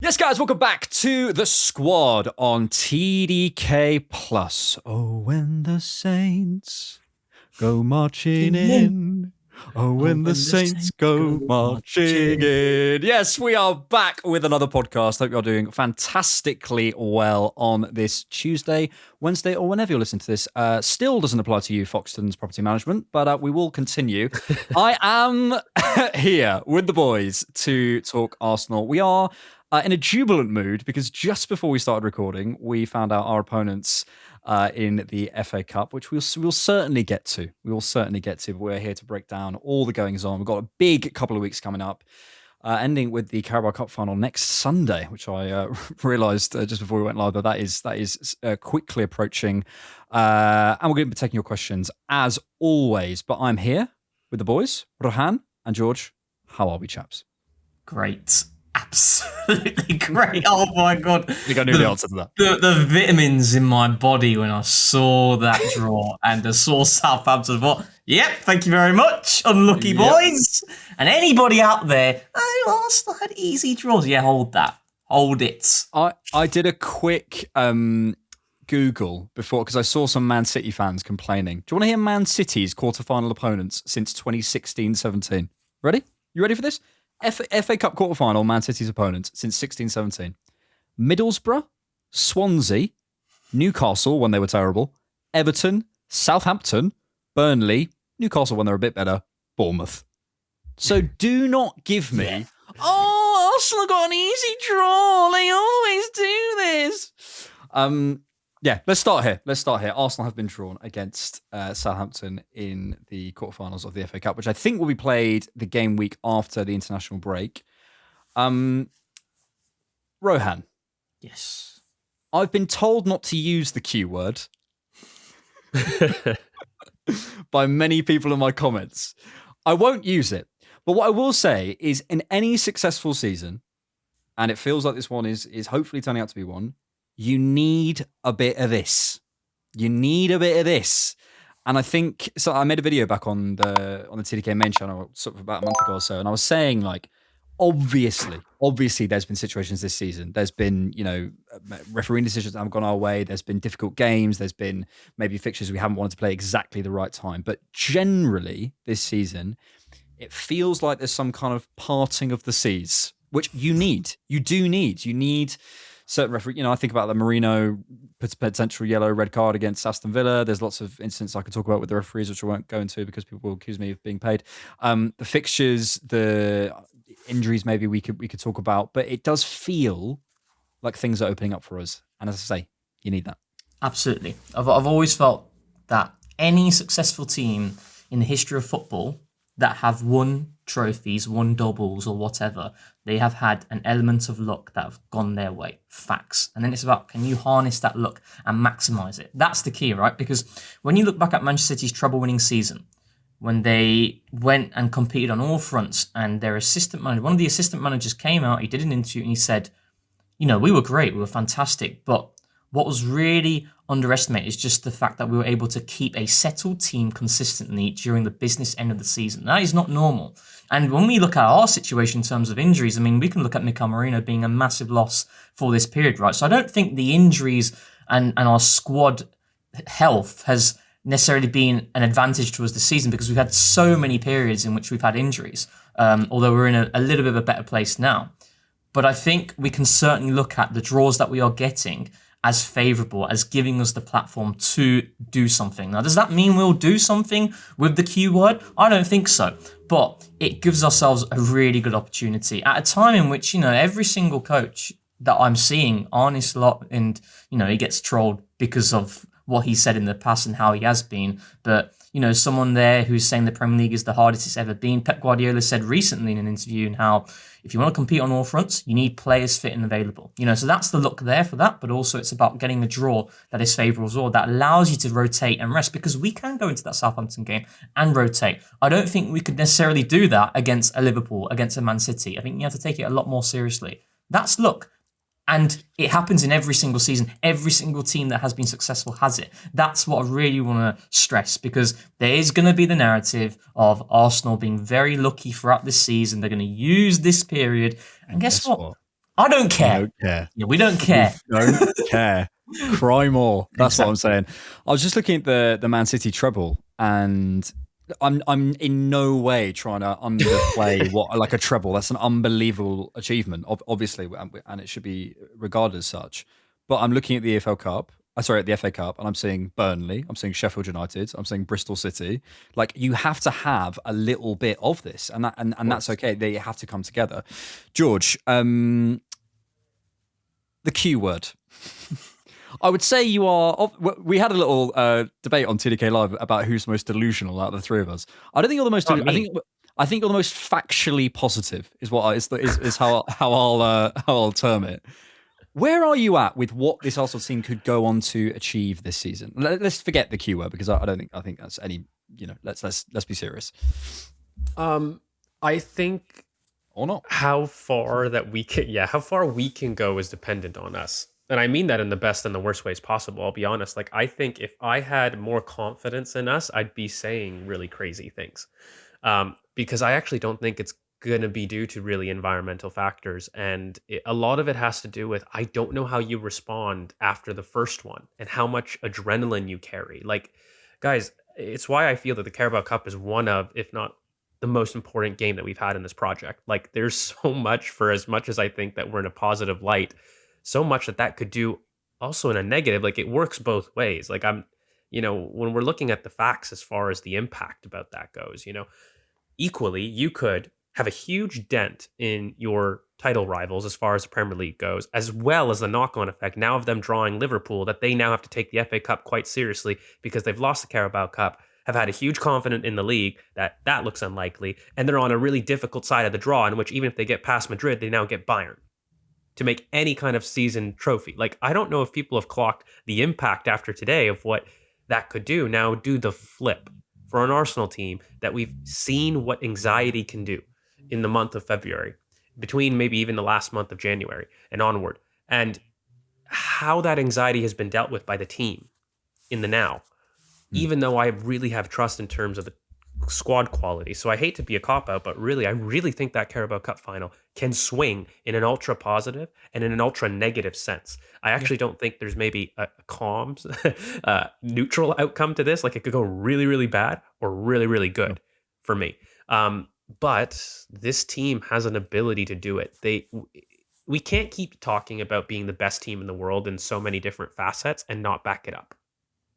Yes, guys, welcome back to the squad on TDK Plus. Oh, when the saints go marching in. Oh, when the saints go marching in. Yes, we are back with another podcast. Hope you're doing fantastically well on this Tuesday, Wednesday, or whenever you're listening to this. Still doesn't apply to you, Foxton's Property Management, but we will continue. I am here with the boys to talk Arsenal. We are in a jubilant mood because just before we started recording, we found out our opponents in the FA Cup, which we'll certainly get to. We will certainly get to, but we're here to break down all the goings on. We've got a big couple of weeks coming up, ending with the Carabao Cup final next Sunday, which I realised just before we went live that is quickly approaching. And we're going to be taking your questions as always. But I'm here with the boys, Rohan and George. How are we, chaps? Great. Absolutely great. Oh my God. I think I knew the answer to that. The vitamins in my body when I saw that draw and I saw Southampton. What? Yep, thank you very much. Unlucky boys. And anybody out there, Arsenal had easy draws. Yeah, hold that. Hold it. I did a quick Google before because I saw some Man City fans complaining. Do you want to hear Man City's quarterfinal opponents since 2016-17? Ready? You ready for this? FA Cup quarterfinal, Man City's opponents since 16-17. Middlesbrough, Swansea, Newcastle when they were terrible, Everton, Southampton, Burnley, Newcastle when they're a bit better, Bournemouth. So do not give me, oh, Arsenal got an easy draw. They always do this. Yeah, let's start here. Arsenal have been drawn against Southampton in the quarterfinals of the FA Cup, which I think will be played the game week after the international break. Rohan. Yes. I've been told not to use the Q word by many people in my comments. I won't use it. But what I will say is in any successful season, and it feels like this one is hopefully turning out to be one, you need a bit of this. And I think so. I made a video back on the TDK main channel sort of about a month ago or so, and I was saying like, obviously, there's been situations this season. There's been refereeing decisions that haven't gone our way. There's been difficult games. There's been maybe fixtures we haven't wanted to play exactly the right time. But generally, this season, it feels like there's some kind of parting of the seas, which you need. You need certain referee, I think about the Marino potential yellow red card against Aston Villa. There's lots of incidents I could talk about with the referees, which I won't go into because people will accuse me of being paid. The fixtures, the injuries, maybe we could talk about, but it does feel like things are opening up for us. And as I say, you need that. Absolutely. I've always felt that any successful team in the history of football that have won trophies, won doubles or whatever, they have had an element of luck that have gone their way. Facts. And then it's about, can you harness that luck and maximise it? That's the key, right? Because when you look back at Manchester City's treble-winning season, when they went and competed on all fronts and their assistant manager, one of the assistant managers came out, he did an interview and he said, we were great, we were fantastic, but what was really underestimated is just the fact that we were able to keep a settled team consistently during the business end of the season. That is not normal. And when we look at our situation in terms of injuries, we can look at Mikel Marino being a massive loss for this period, right? So I don't think the injuries and our squad health has necessarily been an advantage to us this season because we've had so many periods in which we've had injuries, although we're in a little bit of a better place now. But I think we can certainly look at the draws that we are getting as favourable, as giving us the platform to do something. Now, does that mean we'll do something with the Q word? I don't think so. But it gives ourselves a really good opportunity at a time in which, every single coach that I'm seeing, Arne Slot, and, he gets trolled because of what he said in the past and how he has been. But, someone there who's saying the Premier League is the hardest it's ever been. Pep Guardiola said recently in an interview and how if you want to compete on all fronts, you need players fit and available. So that's the look there for that, but also it's about getting a draw that is favourable as well, that allows you to rotate and rest, because we can go into that Southampton game and rotate. I don't think we could necessarily do that against a Liverpool, against a Man City. I think you have to take it a lot more seriously. That's luck. And it happens in every single season. Every single team that has been successful has it. That's what I really want to stress, because there is going to be the narrative of Arsenal being very lucky throughout this season. They're going to use this period. And guess what? I don't care. We don't care. Yeah, we don't care. We don't care. Cry more. That's Exactly. what I'm saying. I was just looking at the Man City treble, and I'm in no way trying to underplay what like a treble. That's an unbelievable achievement, obviously, and it should be regarded as such. But I'm looking at the EFL Cup. Sorry, at the FA Cup, and I'm seeing Burnley. I'm seeing Sheffield United. I'm seeing Bristol City. Like, you have to have a little bit of this, and that's okay. They have to come together. George, the Q word. I would say you are. We had a little debate on TDK Live about who's most delusional out of the three of us. I don't think you're the most. I think you're the most factually positive. Is how I'll term it. Where are you at with what this Arsenal team could go on to achieve this season? Let's forget the Q word, because I think that's any. Let's be serious. I think, or not, how far we can go is dependent on us. And I mean that in the best and the worst ways possible. I'll be honest. Like, I think if I had more confidence in us, I'd be saying really crazy things. Because I actually don't think it's going to be due to really environmental factors. And a lot of it has to do with, I don't know how you respond after the first one and how much adrenaline you carry. Like, guys, it's why I feel that the Carabao Cup is one of, if not the most important game that we've had in this project. Like, there's so much, for as much as I think that we're in a positive light, so much that could do also in a negative. Like, it works both ways. Like, when we're looking at the facts as far as the impact about that goes, equally, you could have a huge dent in your title rivals as far as the Premier League goes, as well as the knock-on effect now of them drawing Liverpool, that they now have to take the FA Cup quite seriously because they've lost the Carabao Cup, have had a huge confidence in the league that looks unlikely, and they're on a really difficult side of the draw in which even if they get past Madrid, they now get Bayern to make any kind of season trophy. Like, I don't know if people have clocked the impact after today of what that could do. Now do the flip for an Arsenal team that we've seen what anxiety can do in the month of February, between maybe even the last month of January and onward, and how that anxiety has been dealt with by the team in the now, even though I really have trust in terms of the squad quality. So I hate to be a cop-out, but really, I really think that Carabao Cup final can swing in an ultra positive and in an ultra negative sense. I actually don't think there's maybe a calm, neutral outcome to this. Like, it could go really, really bad or really, really good for me. But this team has an ability to do it. We can't keep talking about being the best team in the world in so many different facets and not back it up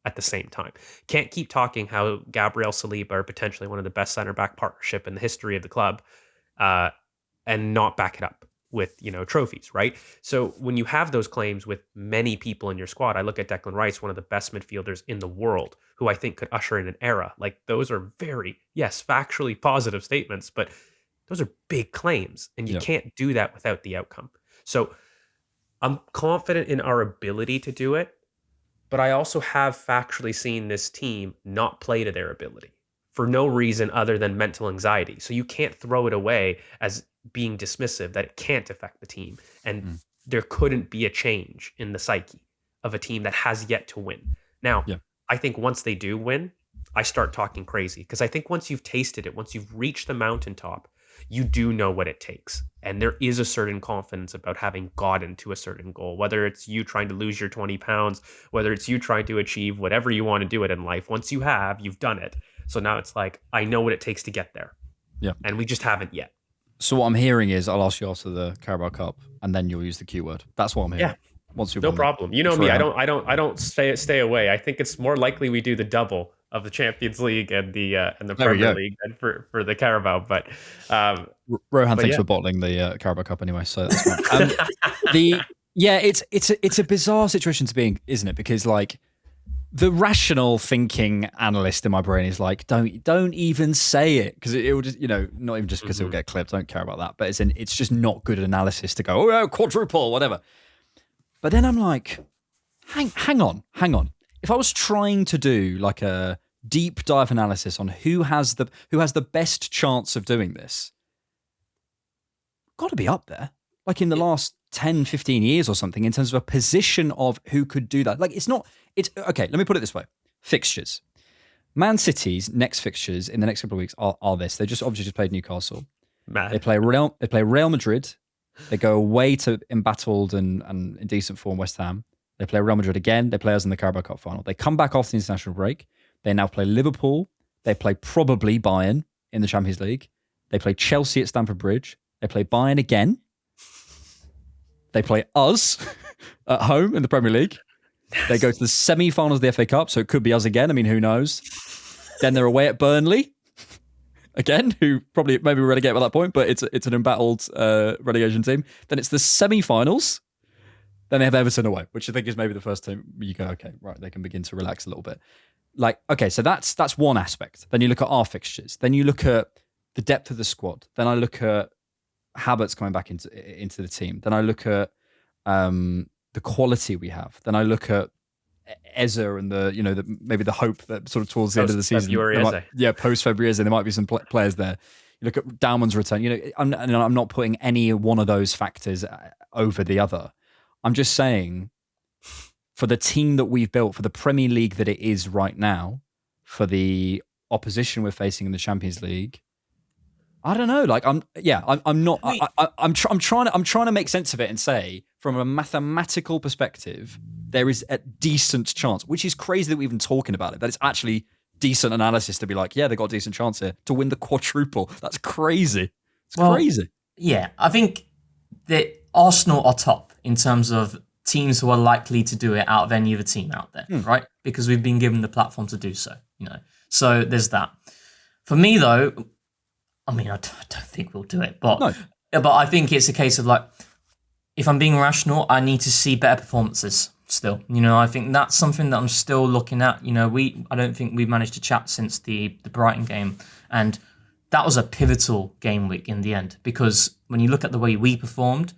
at the same time. Can't keep talking how Gabriel Saliba are potentially one of the best center-back partnership in the history of the club and not back it up with, trophies, right? So when you have those claims with many people in your squad, I look at Declan Rice, one of the best midfielders in the world, who I think could usher in an era. Like, those are very, yes, factually positive statements, but those are big claims, and you can't do that without the outcome. So I'm confident in our ability to do it, but I also have factually seen this team not play to their ability for no reason other than mental anxiety. So you can't throw it away as being dismissive, that it can't affect the team. And there couldn't be a change in the psyche of a team that has yet to win. Now, I think once they do win, I start talking crazy, because I think once you've tasted it, once you've reached the mountaintop, you do know what it takes. And there is a certain confidence about having gotten to a certain goal, whether it's you trying to lose your 20 pounds, whether it's you trying to achieve whatever you want to do it in life. Once you have, you've done it. So now it's like, I know what it takes to get there. Yeah. And we just haven't yet. So what I'm hearing is, I'll ask you after the Carabao Cup, and then you'll use the Q word. That's what I'm hearing. Yeah. Once you've no problem. You know me. I don't stay away. I think it's more likely we do the double of the Champions League and the Premier League and for the Carabao. But Rohan, thanks for bottling the Carabao Cup anyway. So that's fine. It's a bizarre situation to be in, isn't it? Because, like, the rational thinking analyst in my brain is like, don't even say it, because it will just, not even just because it will get clipped. Don't care about that. But it's just not good analysis to go, oh, quadruple, whatever. But then I'm like, hang on. If I was trying to do like a deep dive analysis on who has the best chance of doing this, got to be up there. Like, in the last 10, 15 years or something, in terms of a position of who could do that. Like, it's okay, let me put it this way. Fixtures. Man City's next fixtures in the next couple of weeks are this. They just obviously just played Newcastle. They play Real Madrid, They go away to embattled and in decent form West Ham. They play Real Madrid again. They play us in the Carabao Cup final. They come back after the international break. They now play Liverpool. They play probably Bayern in the Champions League. They play Chelsea at Stamford Bridge. They play Bayern again. They play us at home in the Premier League. They go to the semi-finals of the FA Cup, so it could be us again. I mean, who knows? Then they're away at Burnley again, who probably maybe we're relegate at that point, but it's an embattled relegation team. Then it's the semi-finals. Then they have Everton away, which I think is maybe the first time you go, okay, right, they can begin to relax a little bit. Like, okay, so that's one aspect. Then you look at our fixtures. Then you look at the depth of the squad. Then I look at Havertz coming back into the team. Then I look at the quality we have. Then I look at Eze and maybe the hope that sort of towards the end of the season, post February Eze, there might be some players there. You look at Dalman's return. I'm not putting any one of those factors over the other. I'm just saying, for the team that we've built, for the Premier League that it is right now, for the opposition we're facing in the Champions League, I don't know. Like, I'm trying to make sense of it and say, from a mathematical perspective, there is a decent chance, which is crazy that we're even talking about it, that it's actually decent analysis to be like, yeah, they got a decent chance here to win the quadruple. That's crazy. It's crazy. Yeah, I think that Arsenal are top in terms of teams who are likely to do it out of any other team out there, right? Because we've been given the platform to do so, So there's that. For me, though, I mean, I don't think we'll do it, but I think it's a case of like, if I'm being rational, I need to see better performances still. I think that's something that I'm still looking at. I don't think we've managed to chat since the Brighton game, and that was a pivotal game week in the end, because when you look at the way we performed,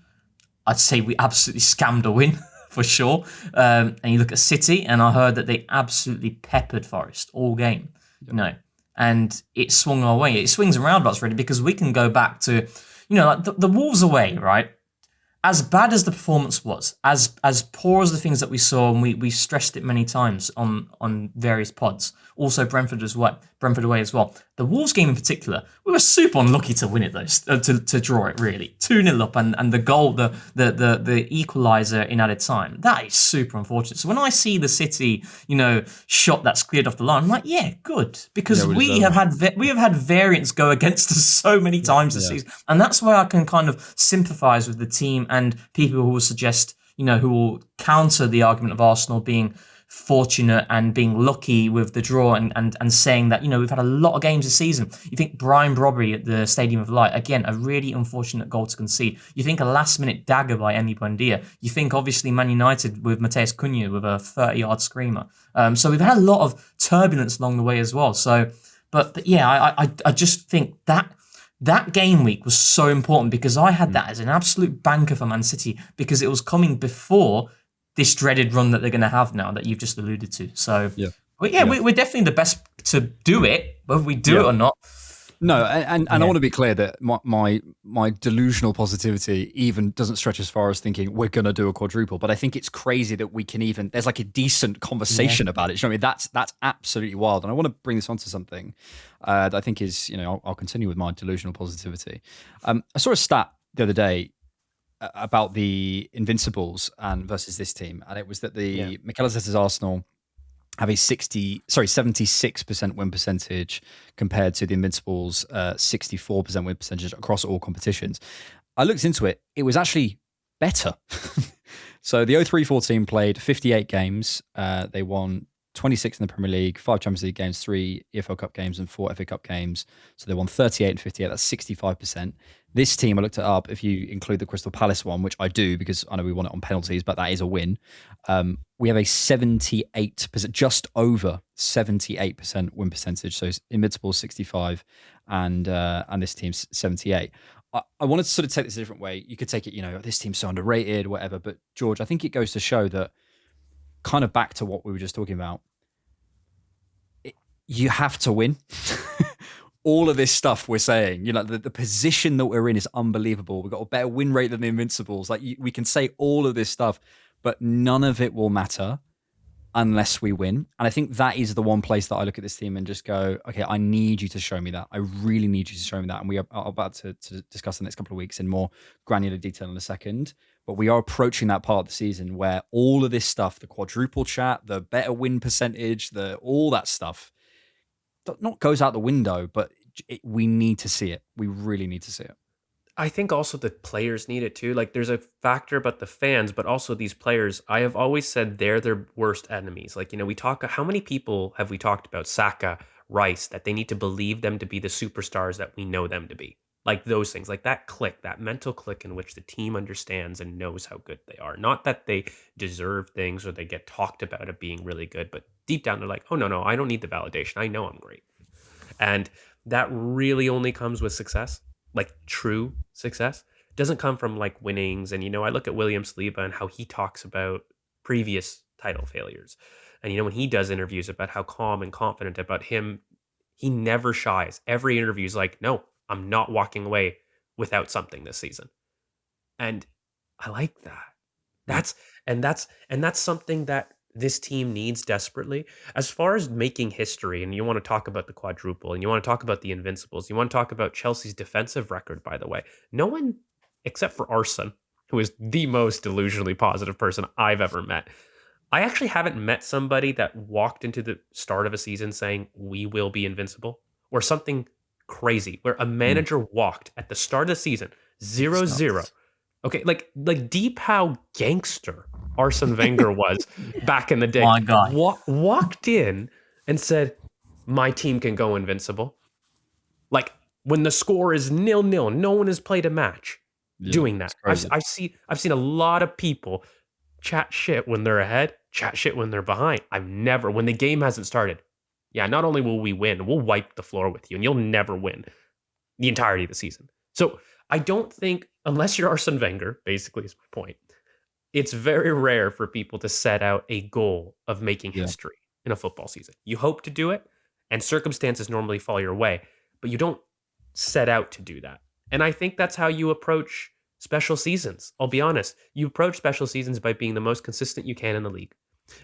I'd say we absolutely scammed a win for sure. And you look at City, and I heard that they absolutely peppered Forest all game. And it swung our way. It swings around us really, because we can go back to, like the Wolves away, right? As bad as the performance was, as poor as the things that we saw, and we stressed it many times on various pods. Also Brentford away as well. The Wolves game in particular, we were super unlucky to win it though, to draw it really. 2-0 up, and the goal, the equaliser in added time. That is super unfortunate. So when I see the City, shot that's cleared off the line, I'm like, yeah, good, because we have had variants go against us so many times this season, and that's why I can kind of sympathise with the team and people who will suggest, who will counter the argument of Arsenal being fortunate and being lucky with the draw, and saying that, we've had a lot of games this season. You think Brian Brobby at the Stadium of Light, again, a really unfortunate goal to concede. You think a last-minute dagger by Emi Buendia. You think, obviously, Man United with Mateus Cunha with a 30-yard screamer. So we've had a lot of turbulence along the way as well. So, but yeah, I just think that game week was so important, because I had that as an absolute banker for Man City, because it was coming before this dreaded run that they're going to have now that you've just alluded to. So, we're definitely the best to do it, whether we do it or not. No, and I want to be clear that my delusional positivity even doesn't stretch as far as thinking we're going to do a quadruple. But I think it's crazy that we can even, there's like a decent conversation about it. You know what I mean? That's absolutely wild. And I want to bring this onto something that I think is, I'll continue with my delusional positivity. I saw a stat the other day about the Invincibles and versus this team, and it was that the Mikel Arteta's Arsenal have a 76% win percentage compared to the Invincibles' 64% win percentage across all competitions. I looked into it; it was actually better. So the 0-3-4 team played 58 games. They won 26 in the Premier League, 5 Champions League games, 3 EFL Cup games, and 4 FA Cup games. So they won 38 and 58. That's 65%. This team, I looked it up, if you include the Crystal Palace one, which I do because I know we won it on penalties, but that is a win. We have a 78%, just over 78% win percentage. So Invincibles 65 and this team's 78. I wanted to sort of take this a different way. You could take it, this team's so underrated, whatever. But George, I think it goes to show that, kind of back to what we were just talking about, you have to win. All of this stuff we're saying, the position that we're in is unbelievable. We've got a better win rate than the Invincibles. Like, we can say all of this stuff, but none of it will matter unless we win. And I think that is the one place that I look at this team and just go, okay, I need you to show me that. I really need you to show me that. And we are about to discuss the next couple of weeks in more granular detail in a second. But we are approaching that part of the season where all of this stuff, the quadruple chat, the better win percentage, all that stuff, not goes out the window, but we need to see it. We really need to see it. I think also the players need it too. Like there's a factor about the fans, but also these players. I have always said they're their worst enemies. Like, we talk, how many people have we talked about Saka, Rice, that they need to believe them to be the superstars that we know them to be? Like those things, like that click, that mental click in which the team understands and knows how good they are. Not that they deserve things or they get talked about it being really good, but deep down they're like, oh, no, I don't need the validation. I know I'm great. And that really only comes with success. Like true success doesn't come from like winnings. And, I look at William Saliba and how he talks about previous title failures. And, when he does interviews about how calm and confident about him, he never shies. Every interview is like, no, I'm not walking away without something this season. And I like that. That's something that this team needs desperately. As far as making history, and you want to talk about the quadruple, and you want to talk about the Invincibles, you want to talk about Chelsea's defensive record, by the way. No one, except for Arsene, who is the most delusionally positive person I've ever met. I actually haven't met somebody that walked into the start of a season saying, we will be invincible, or something crazy, where a manager walked at the start of the season, 0-0. Okay, like deep how gangster Arsene Wenger was back in the day. My God. Walked in and said, my team can go invincible. Like when the score is 0-0, no one has played a match doing that. I've seen a lot of people chat shit when they're ahead, chat shit when they're behind. When the game hasn't started, not only will we win, we'll wipe the floor with you and you'll never win the entirety of the season. So I don't think, unless you're Arsene Wenger, basically is my point, it's very rare for people to set out a goal of making history in a football season. You hope to do it, and circumstances normally fall your way, but you don't set out to do that. And I think that's how you approach special seasons. I'll be honest. You approach special seasons by being the most consistent you can in the league.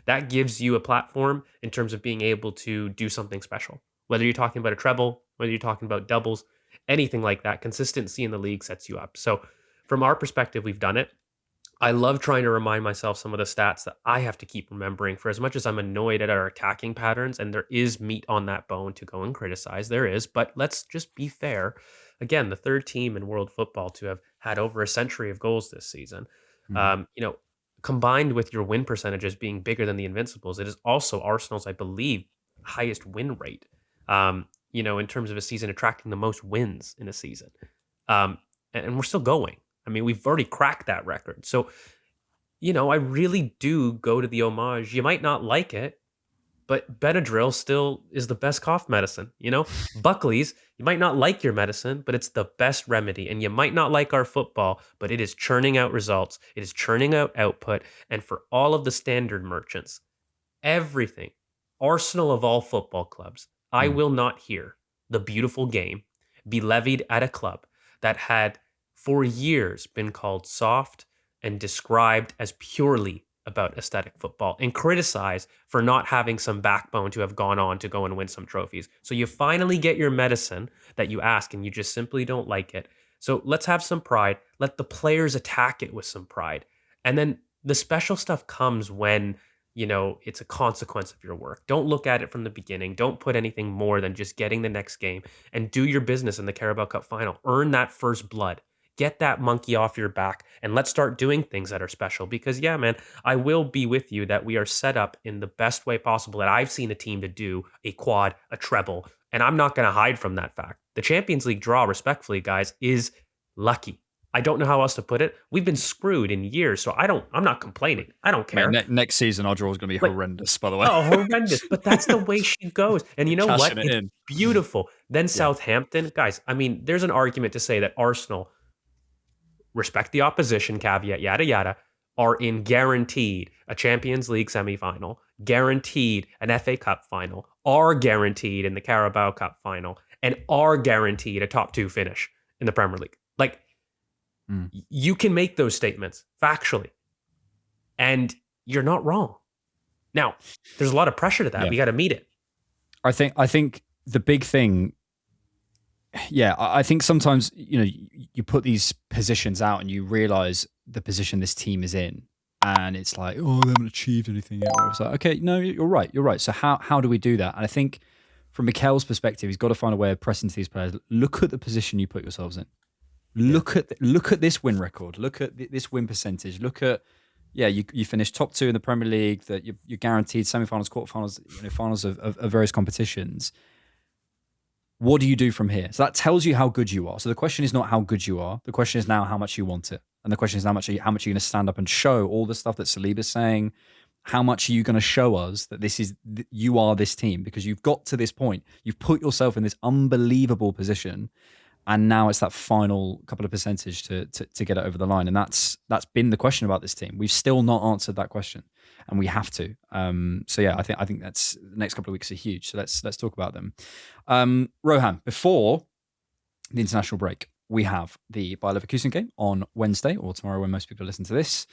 That gives you a platform in terms of being able to do something special. Whether you're talking about a treble, whether you're talking about doubles, anything like that, consistency in the league sets you up. So from our perspective, we've done it. I love trying to remind myself some of the stats that I have to keep remembering. For as much as I'm annoyed at our attacking patterns, and there is meat on that bone to go and criticize, there is, but let's just be fair. Again, the third team in world football to have had over a century of goals this season. Combined with your win percentages being bigger than the Invincibles, it is also Arsenal's, I believe, highest win rate. In terms of a season attracting the most wins in a season. And we're still going. I mean, we've already cracked that record. So, I really do go to the homage. You might not like it, but Benadryl still is the best cough medicine. Buckley's, you might not like your medicine, but it's the best remedy. And you might not like our football, but it is churning out results. It is churning out output. And for all of the standard merchants, everything, Arsenal of all football clubs, I will not hear the beautiful game be levied at a club that had for years been called soft and described as purely about aesthetic football and criticized for not having some backbone to have gone on to go and win some trophies. So you finally get your medicine that you ask and you just simply don't like it. So let's have some pride. Let the players attack it with some pride. And then the special stuff comes when it's a consequence of your work. Don't look at it from the beginning. Don't put anything more than just getting the next game and do your business in the Carabao Cup final. Earn that first blood. Get that monkey off your back and let's start doing things that are special because, man, I will be with you that we are set up in the best way possible that I've seen a team to do a quad, a treble, and I'm not going to hide from that fact. The Champions League draw, respectfully, guys, is lucky. I don't know how else to put it. We've been screwed in years, so I'm not complaining. I don't care. Next season, our draw is going to be horrendous, by the way. Oh, horrendous. But that's the way she goes. And you know what? It's beautiful. Then Southampton, guys, I mean, there's an argument to say that Arsenal, respect the opposition, caveat, yada, yada, are in guaranteed a Champions League semifinal, guaranteed an FA Cup final, are guaranteed in the Carabao Cup final, and are guaranteed a top 2 finish in the Premier League. Like, you can make those statements factually, and you're not wrong. Now, there's a lot of pressure to that. Yeah. We got to meet it. I think the big thing, I think sometimes, you put these positions out and you realize the position this team is in, and it's like, oh, they haven't achieved anything yet. It's like, okay, no, you're right. So how do we do that? And I think from Mikel's perspective, he's got to find a way of pressing to these players. Look at the position you put yourselves in. Look at this win record. Look at this win percentage. Look at you finished top 2 in the Premier League. That you're guaranteed semi-finals, quarterfinals, finals of various competitions. What do you do from here? So that tells you how good you are. So the question is not how good you are. The question is now how much you want it, and the question is how much are you going to stand up and show all the stuff that Saliba's saying. How much are you going to show us that you are this team? Because you've got to this point, you've put yourself in this unbelievable position. And now it's that final couple of percentage to get it over the line, and that's been the question about this team. We've still not answered that question, and we have to. I think that's the next couple of weeks are huge. So let's talk about them. Rohan, before the international break, we have the Bayer Leverkusen game on Wednesday or tomorrow when most people listen to this.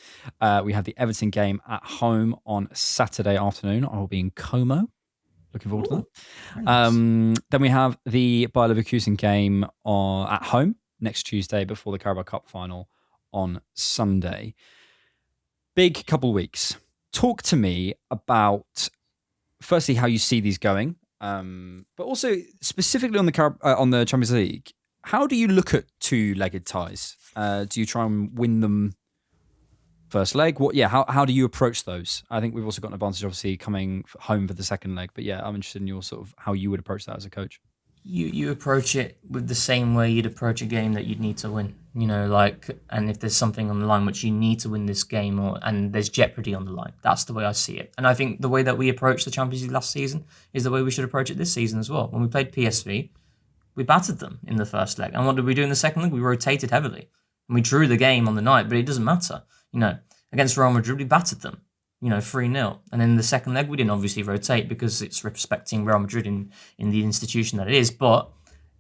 We have the Everton game at home on Saturday afternoon. I will be in Como. Looking forward to that. Nice. Then we have the Bayer Leverkusen game at home next Tuesday before the Carabao Cup final on Sunday. Big couple weeks. Talk to me about, firstly, how you see these going, but also specifically on the Champions League. How do you look at two-legged ties? Do you try and win them first leg? How do you approach those? I think we've also got an advantage, obviously, coming home for the second leg. But I'm interested in your sort of how you would approach that as a coach. You approach it with the same way you'd approach a game that you'd need to win. And if there's something on the line which you need to win this game, and there's jeopardy on the line, that's the way I see it. And I think the way that we approached the Champions League last season is the way we should approach it this season as well. When we played PSV, we battered them in the first leg. And what did we do in the second leg? We rotated heavily. And we drew the game on the night, but it doesn't matter. Against Real Madrid, we battered them, 3-0. And then in the second leg, we didn't obviously rotate because it's respecting Real Madrid in the institution that it is, but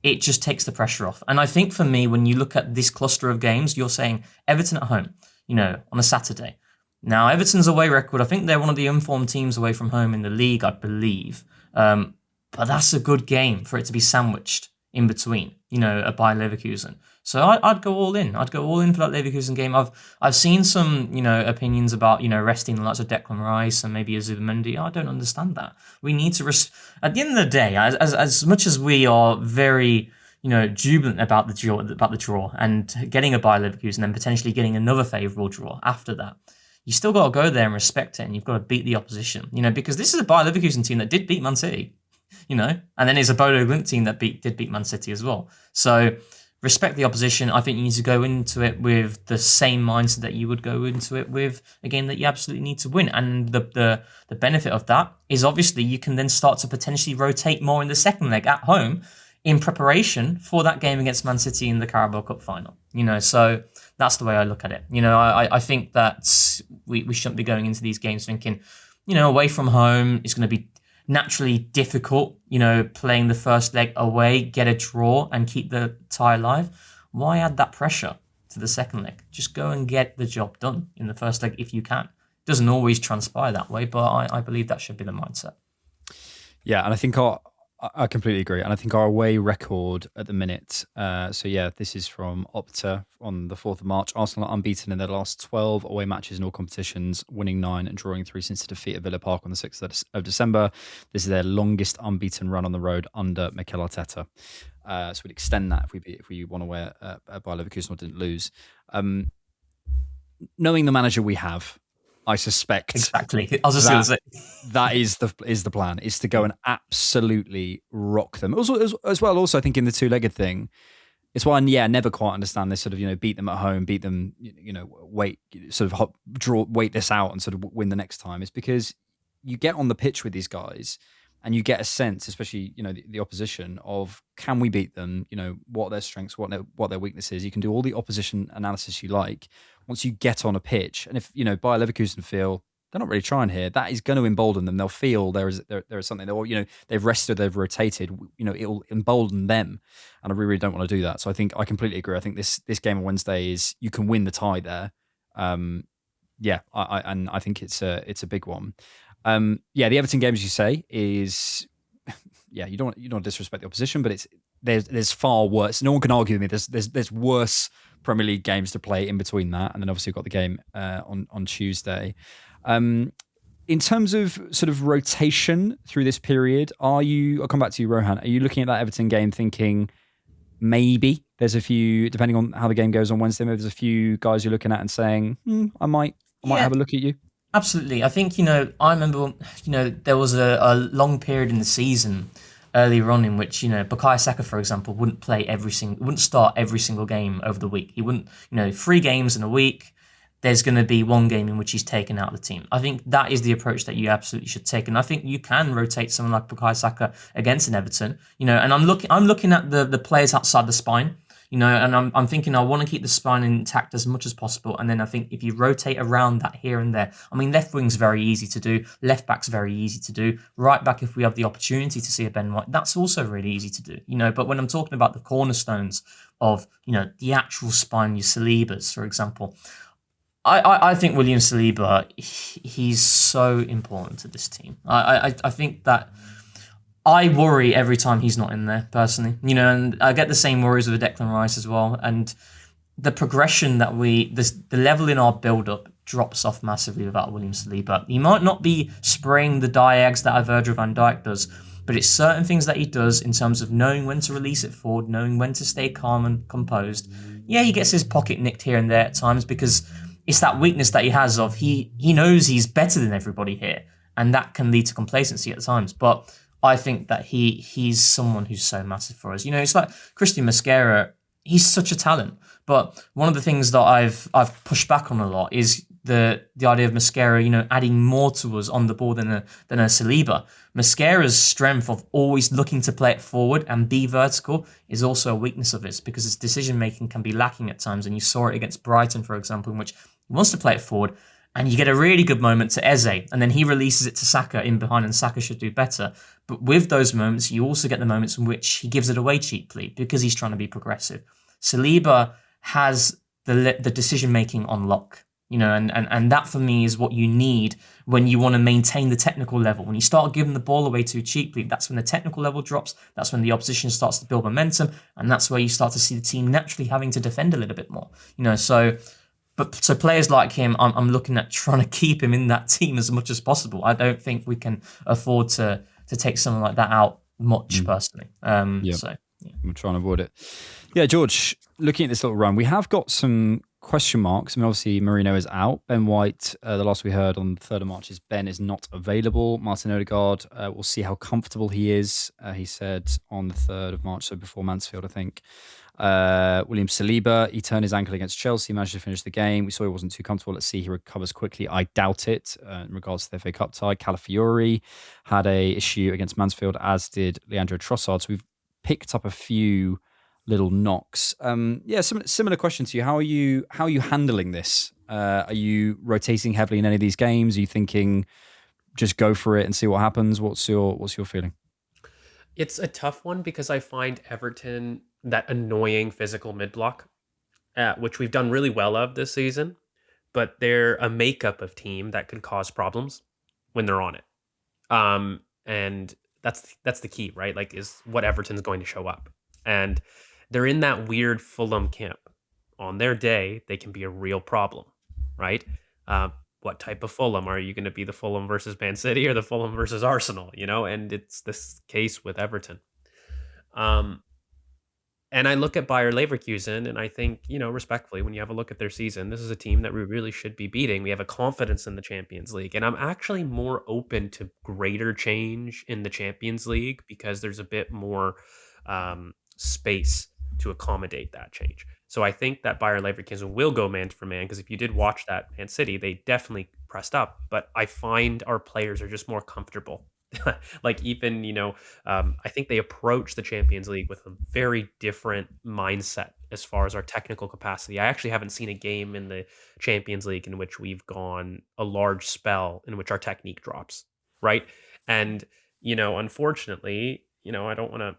it just takes the pressure off. And I think for me, when you look at this cluster of games, you're saying Everton at home, on a Saturday. Now, Everton's away record, I think they're one of the informed teams away from home in the league, I believe. But that's a good game for it to be sandwiched in between, a Bayer Leverkusen. So I'd go all in. I'd go all in for that Leverkusen game. I've seen some, opinions about, resting the likes of Declan Rice and maybe a Zubimendi. I don't understand that. We need to, at the end of the day, as much as we are very, jubilant about the draw and getting a Bayer Leverkusen and potentially getting another favourable draw after that, you still got to go there and respect it, and you've got to beat the opposition, because this is a Bayer Leverkusen team that did beat Man City, and then it's a Bodo Glimt team that did beat Man City as well. So respect the opposition. I think you need to go into it with the same mindset that you would go into it with a game that you absolutely need to win. And the benefit of that is obviously you can then start to potentially rotate more in the second leg at home in preparation for that game against Man City in the Carabao Cup final. So that's the way I look at it. I think that we shouldn't be going into these games thinking, away from home, it's going to be naturally difficult, playing the first leg away, get a draw and keep the tie alive. Why add that pressure to the second leg? Just go and get the job done in the first leg if you can. It doesn't always transpire that way, but I believe that should be the mindset. Yeah, and I think I completely agree. And I think our away record at the minute, this is from Opta on the 4th of March. Arsenal are unbeaten in their last 12 away matches in all competitions, winning 9 and drawing 3 since the defeat at Villa Park on the 6th of December. This is their longest unbeaten run on the road under Mikel Arteta. So we'd extend that if we won away at Bayer Leverkusen or didn't lose. Knowing the manager we have, I suspect exactly. I was just going to say that is the plan, is to go and absolutely rock them. Also, as well, I think in the two-legged thing, it's why I never quite understand this sort of beat them at home, beat them, wait this out and sort of win the next time. Is because you get on the pitch with these guys and you get a sense, especially the opposition, of can we beat them? What are their strengths, what their weaknesses. You can do all the opposition analysis you like. Once you get on a pitch, and if Bayer Leverkusen feel they're not really trying here, that is going to embolden them. They'll feel there is something. They've rested, they've rotated. It'll embolden them, and I really don't want to do that. So I completely agree. I think this game on Wednesday is you can win the tie there. I think it's a big one. Yeah, the Everton game, as you say, is you don't want to disrespect the opposition, but there's far worse. No one can argue with me. There's worse Premier League games to play in between that, and then obviously we've got the game on Tuesday. In terms of sort of rotation through this period, I'll come back to you, Rohan. Are you looking at that Everton game thinking maybe there's a few, depending on how the game goes on Wednesday, maybe there's a few guys you're looking at and saying, I might have a look at you? Absolutely. I think, I remember, there was a long period in the season earlier on in which, Bukayo Saka, for example, wouldn't start every single game over the week. He wouldn't, 3 games in a week, there's going to be one game in which he's taken out of the team. I think that is the approach that you absolutely should take. And I think you can rotate someone like Bukayo Saka against an Everton, and I'm looking at the players outside the spine, and I'm thinking I want to keep the spine intact as much as possible. And then I think if you rotate around that here and there, I mean, left wing's very easy to do. Left back's very easy to do. Right back, if we have the opportunity to see a Ben White, that's also really easy to do, But when I'm talking about the cornerstones of, the actual spine, your Salibas, for example, I think William Saliba, he's so important to this team. I think that I worry every time he's not in there, personally. And I get the same worries with Declan Rice as well. And the progression that the level in our build-up drops off massively without William Saliba. He might not be spraying the diags that Virgil van Dijk does, but it's certain things that he does in terms of knowing when to release it forward, knowing when to stay calm and composed. Yeah, he gets his pocket nicked here and there at times because it's that weakness that he has of he knows he's better than everybody here, and that can lead to complacency at times. But I think that he's someone who's so massive for us. It's like Christian Mosquera. He's such a talent, but one of the things that I've pushed back on a lot is the idea of Mosquera, adding more to us on the ball than a Saliba. Mosquera's strength of always looking to play it forward and be vertical is also a weakness of his because his decision making can be lacking at times, and you saw it against Brighton, for example, in which he wants to play it forward, and you get a really good moment to Eze, and then he releases it to Saka in behind, and Saka should do better. But with those moments, you also get the moments in which he gives it away cheaply because he's trying to be progressive. Saliba has the decision-making on lock, and that for me is what you need when you want to maintain the technical level. When you start giving the ball away too cheaply, that's when the technical level drops, that's when the opposition starts to build momentum, and that's where you start to see the team naturally having to defend a little bit more. So players like him, I'm looking at trying to keep him in that team as much as possible. I don't think we can afford to take someone like that out much personally. So yeah. I'm trying to avoid it. Yeah, George, looking at this little run, we have got some question marks. I mean, obviously Marino is out. Ben White, the last we heard on the 3rd of March is Ben is not available. Martin Odegaard, we'll see how comfortable he is. He said on the 3rd of March, so before Mansfield, I think. William Saliba, he turned his ankle against Chelsea, managed to finish the game. We saw he wasn't too comfortable. Let's see he recovers quickly. I doubt it in regards to the FA Cup tie. Calafiori had a issue against Mansfield, as did Leandro Trossard. So we've picked up a few little knocks. Similar question to you. How are you handling this? Are you rotating heavily in any of these games? Are you thinking just go for it and see what happens? What's your feeling? It's a tough one because I find Everton that annoying physical mid-block, which we've done really well of this season, but they're a makeup of team that can cause problems when they're on it. And that's the key, right? Like, is what Everton's going to show up. And they're in that weird Fulham camp. On their day, they can be a real problem, right? What type of Fulham? Are you going to be the Fulham versus Man City or the Fulham versus Arsenal? And it's this case with Everton. And I look at Bayer Leverkusen and I think, respectfully, when you have a look at their season, this is a team that we really should be beating. We have a confidence in the Champions League. And I'm actually more open to greater change in the Champions League because there's a bit more space to accommodate that change. So I think that Bayer Leverkusen will go man for man because if you did watch that Man City, they definitely pressed up. But I find our players are just more comfortable. Like even, I think they approach the Champions League with a very different mindset as far as our technical capacity. I actually haven't seen a game in the Champions League in which we've gone a large spell in which our technique drops, right? And, unfortunately, I don't want to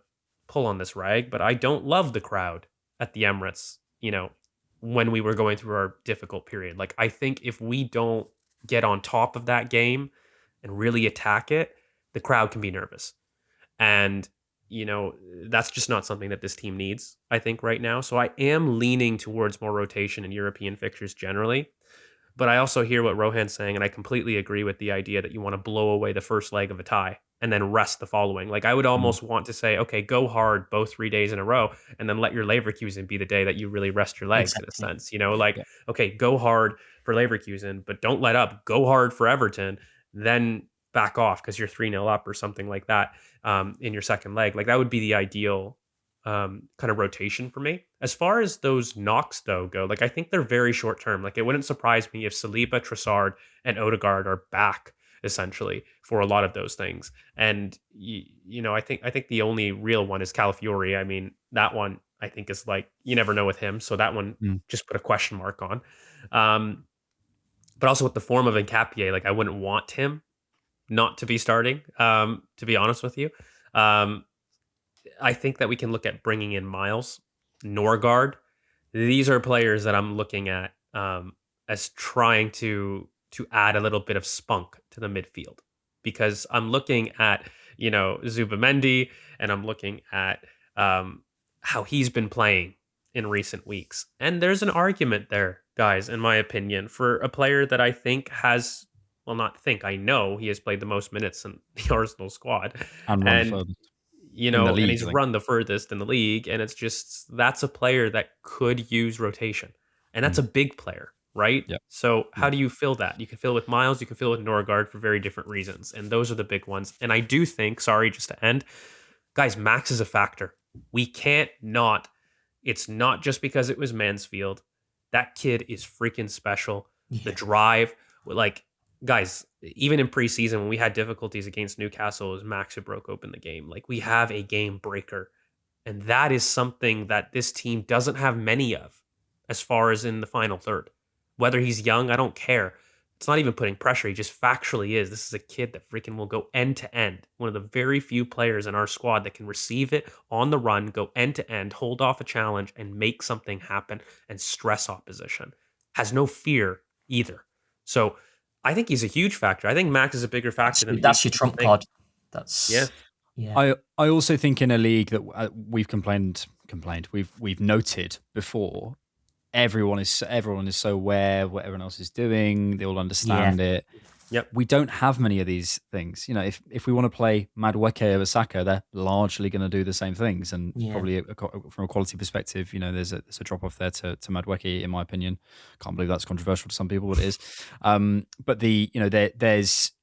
pull on this rag, but I don't love the crowd at the Emirates, when we were going through our difficult period. Like, I think if we don't get on top of that game, and really attack it, the crowd can be nervous. And, that's just not something that this team needs, I think, right now. So I am leaning towards more rotation in European fixtures generally. But I also hear what Rohan's saying, and I completely agree with the idea that you want to blow away the first leg of a tie and then rest the following. Like, I would almost want to say, okay, go hard both 3 days in a row, and then let your Leverkusen be the day that you really rest your legs, in a sense. Yeah. Okay, go hard for Leverkusen, but don't let up. Go hard for Everton, then back off because you're 3-0 up or something like that in your second leg. Like, that would be the ideal kind of rotation for me. As far as those knocks though go, like, I think they're very short term. Like, it wouldn't surprise me if Saliba, Trossard, and Odegaard are back essentially for a lot of those things. And I think the only real one is Calafiori. I mean, that one I think is like, you never know with him. So that one just put a question mark on. But also with the form of Nkapie, like, I wouldn't want him not to be starting, to be honest with you. I think that we can look at bringing in Miles, Norgard. These are players that I'm looking at as trying to add a little bit of spunk to the midfield, because I'm looking at Zubamendi, and I'm looking at how he's been playing in recent weeks, and there's an argument there, guys, in my opinion, for a player that I think has, well, not think, I know he has played the most minutes in the Arsenal squad, And run furthest in the league, and he's I think. run the furthest in the league. And it's just, that's a player that could use rotation. And that's a big player, right? Yeah. So how do you fill that? You can fill with Miles, you can fill with Norgard for very different reasons. And those are the big ones. And I do think, sorry, just to end, guys, Max is a factor. We can't not, it's not just because it was Mansfield. That kid is freaking special. Yeah. The drive, like, guys, even in preseason when we had difficulties against Newcastle, it was Max who broke open the game. Like, we have a game breaker, and that is something that this team doesn't have many of as far as in the final third. Whether he's young, I don't care. It's not even putting pressure. He just factually is. This is a kid that freaking will go end to end. One of the very few players in our squad that can receive it on the run, go end to end, hold off a challenge, and make something happen and stress opposition. Has no fear either. So I think he's a huge factor. I think Max is a bigger factor than that's your trump card. That's I also think in a league that we've complained, we've noted before, everyone is so aware of what everyone else is doing. They all understand it. Yep. We don't have many of these things. If we want to play Madueke over Saka, they're largely going to do the same things, and probably from a quality perspective, there's a drop off there to Madueke, in my opinion. Can't believe that's controversial to some people, but it is. But there's,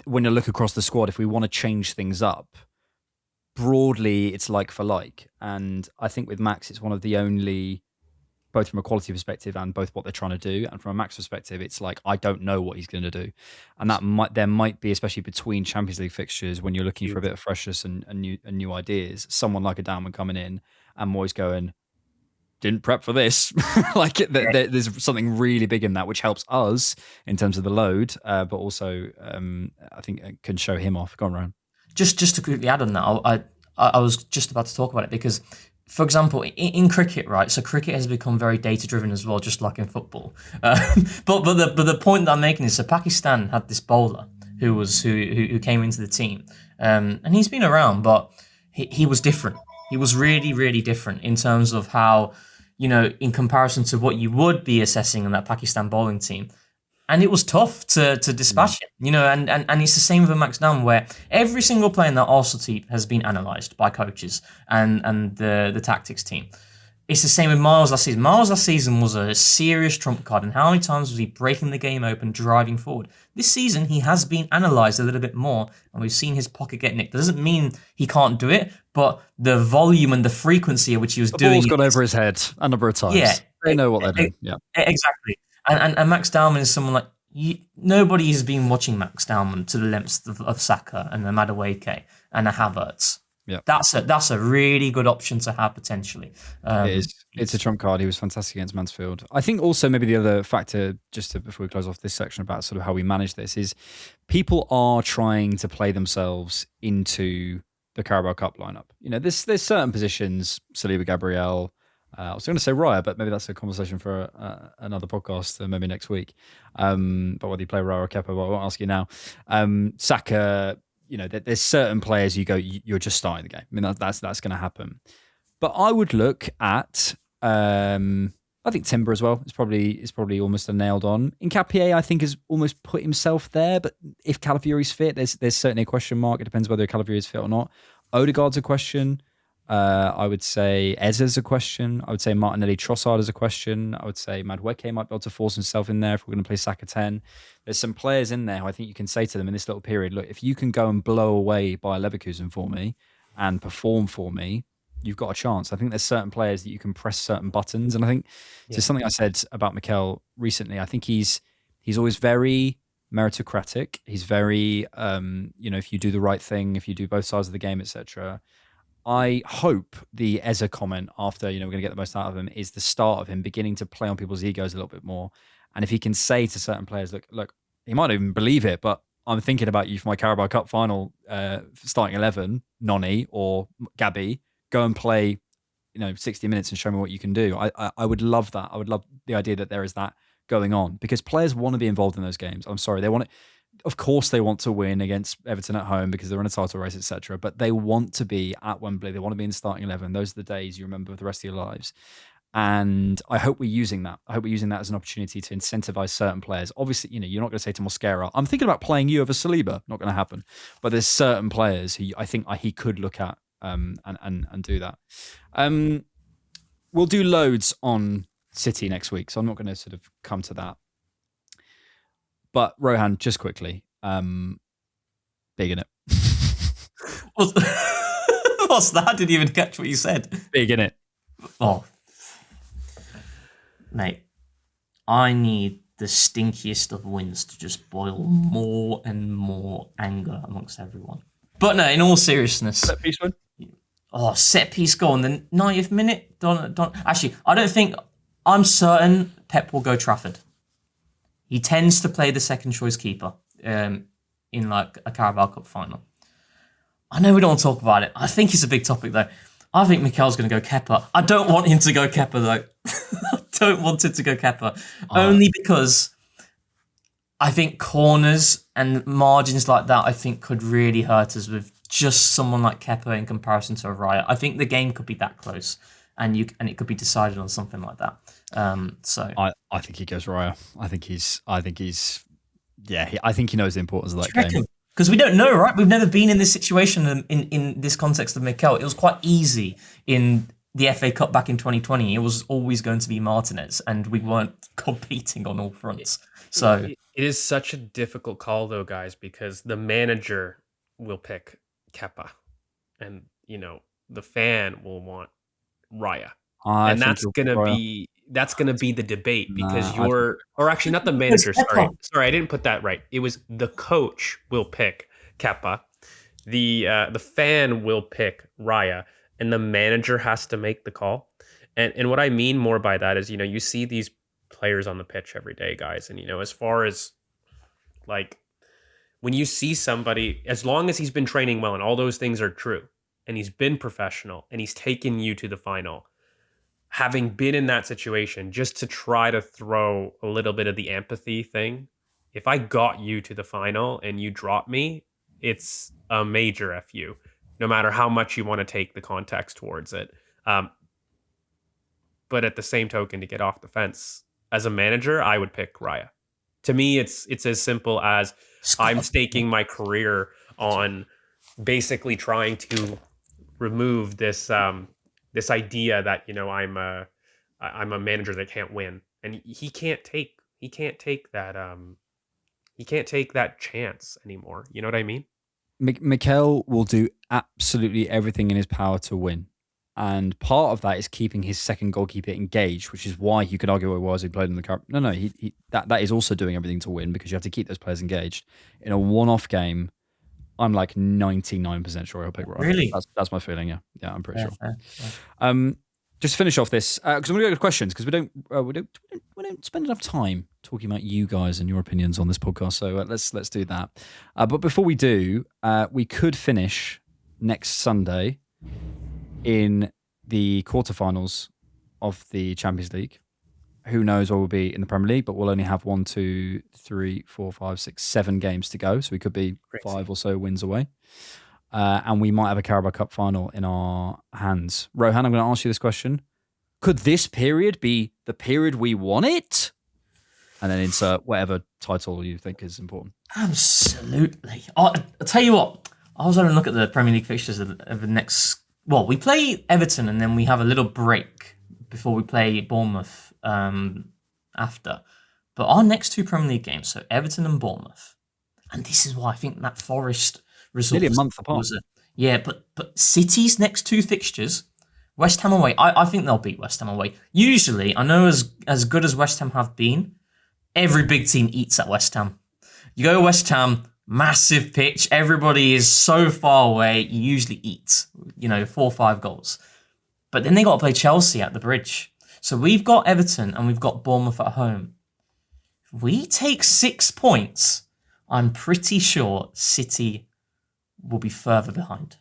when you look across the squad, if we want to change things up broadly, it's like for like, and I think with Max, it's one of the only, both from a quality perspective and both what they're trying to do, and from a Max perspective, it's like, I don't know what he's going to do, and there might be, especially between Champions League fixtures, when you're looking for a bit of freshness and new ideas, someone like a Dalman coming in and Moyes going, didn't prep for this. There's something really big in that, which helps us in terms of the load, but also I think it can show him off. Go on, Ryan. Just to quickly add on that, I was just about to talk about it because, for example, in cricket, right? So cricket has become very data driven as well, just like in football. But the point that I'm making is, so Pakistan had this bowler who came into the team, and he's been around, but he was different. He was really, really different in terms of how, in comparison to what you would be assessing in that Pakistan bowling team. And it was tough to dispatch him, and it's the same with Max Down, where every single player in that Arsenal team has been analysed by coaches and the tactics team. It's the same with Miles last season. Miles last season was a serious trump card, and how many times was he breaking the game open, driving forward? This season, he has been analysed a little bit more, and we've seen his pocket get nicked. That doesn't mean he can't do it, but the volume and the frequency at which he was doing it. The ball's gone over his head a number of times. Yeah. They know what they're doing. Yeah. Exactly. And Max Dalman is someone like, nobody has been watching Max Dalman to the lengths of Saka and the Madueke and the Havertz. Yeah, that's a really good option to have potentially. It is. It's a trump card. He was fantastic against Mansfield. I think also maybe the other factor, before we close off this section about sort of how we manage this, is people are trying to play themselves into the Carabao Cup lineup. There's certain positions, Saliba, Gabriel, I was going to say Raya, but maybe that's a conversation for another podcast, maybe next week. But whether you play Raya or Kepa, well, I won't ask you now. Saka, there's certain players you're just starting the game. I mean, that's going to happen. But I would look at, I think Timber as well. It's probably almost a nailed on. Nketiah, I think, has almost put himself there. But if Calafiori's fit, there's certainly a question mark. It depends whether Calafiori is fit or not. Odegaard's a question. I would say Eze's a question. I would say Martinelli Trossard is a question. I would say Madueke might be able to force himself in there if we're going to play Saka 10. There's some players in there who I think you can say to them in this little period, look, if you can go and blow away Bayer Leverkusen for me and perform for me, you've got a chance. I think there's certain players that you can press certain buttons. And I think just something I said about Mikel recently, I think he's always very meritocratic. He's very, if you do the right thing, if you do both sides of the game, etc. I hope the Eze comment after, we're going to get the most out of him is the start of him beginning to play on people's egos a little bit more. And if he can say to certain players, look, he might not even believe it, but I'm thinking about you for my Carabao Cup final starting 11, Noni or Gabby, go and play, 60 minutes and show me what you can do. I would love that. I would love the idea that there is that going on because players want to be involved in those games. I'm sorry. Of course, they want to win against Everton at home because they're in a title race, etc. But they want to be at Wembley. They want to be in the starting 11. Those are the days you remember for the rest of your lives. And I hope we're using that. I hope we're using that as an opportunity to incentivize certain players. Obviously, you're not going to say to Mosquera, I'm thinking about playing you over Saliba. Not going to happen. But there's certain players who I think he could look at and do that. We'll do loads on City next week, so I'm not going to sort of come to that. But Rohan, just quickly, big in it. What's that? I didn't even catch what you said. Big in it. Oh, mate, I need the stinkiest of wins to just boil more and more anger amongst everyone. But no, in all seriousness, Set piece win. Oh, set piece goal in the 90th minute. Actually, I'm certain Pep will go Trafford. He tends to play the second choice keeper in like a Carabao Cup final. I know we don't want to talk about it. I think it's a big topic though. I think Mikel's going to go Kepa. I don't want him to go Kepa though. I don't want him to go Kepa. Only because I think corners and margins like that I think could really hurt us with just someone like Kepa in comparison to Raya. I think the game could be that close and it could be decided on something like that. I think he goes Raya. I think he knows the importance of that game. Because we don't know, right? We've never been in this situation in this context of Mikel. It was quite easy in the FA Cup back in 2020. It was always going to be Martinez, and we weren't competing on all fronts. So it is such a difficult call, though, guys, because the manager will pick Kepa, and the fan will want Raya, and that's gonna be the debate because or actually not the manager. Sorry, I didn't put that right. It was the coach will pick Kepa, the fan will pick Raya, and the manager has to make the call. And what I mean more by that is you see these players on the pitch every day, guys, and as far as like when you see somebody, as long as he's been training well and all those things are true, and he's been professional and he's taken you to the final. Having been in that situation, just to try to throw a little bit of the empathy thing, if I got you to the final and you drop me, it's a major FU, no matter how much you want to take the context towards it. But at the same token, to get off the fence, as a manager, I would pick Raya. To me, it's as simple as I'm staking my career on basically trying to remove this this idea that I'm a manager that can't win, and he can't take that chance anymore. You know what I mean? Mikel will do absolutely everything in his power to win, and part of that is keeping his second goalkeeper engaged, which is why you could argue it was he played in the cup. No, that is also doing everything to win because you have to keep those players engaged. In a one-off game, I'm like 99% sure he'll pick Raya. Really? That's my feeling. Yeah, I'm pretty sure. Yeah. Just to finish off this, because I'm going to go to questions because we don't spend enough time talking about you guys and your opinions on this podcast. So let's do that. But before we do, we could finish next Sunday in the quarterfinals of the Champions League. Who knows what will be in the Premier League, but we'll only have 1, 2, 3, 4, 5, 6, 7 games to go. So we could be Crazy. 5 or so wins away. And we might have a Carabao Cup final in our hands. Rohan, I'm going to ask you this question. Could this period be the period we want it? And then insert whatever title you think is important. Absolutely. I'll tell you what. I was having a look at the Premier League fixtures of the next... Well, we play Everton and then we have a little break before we play Bournemouth after. But our next 2 Premier League games, so Everton and Bournemouth, and this is why I think that Forest result... Nearly a month apart. Yeah, but City's next 2 fixtures, West Ham away, I think they'll beat West Ham away. Usually, I know as good as West Ham have been, every big team eats at West Ham. You go to West Ham, massive pitch, everybody is so far away, you usually eat, 4 or 5 goals. But then they got to play Chelsea at the Bridge. So we've got Everton and we've got Bournemouth at home. If we take 6 points, I'm pretty sure City will be further behind.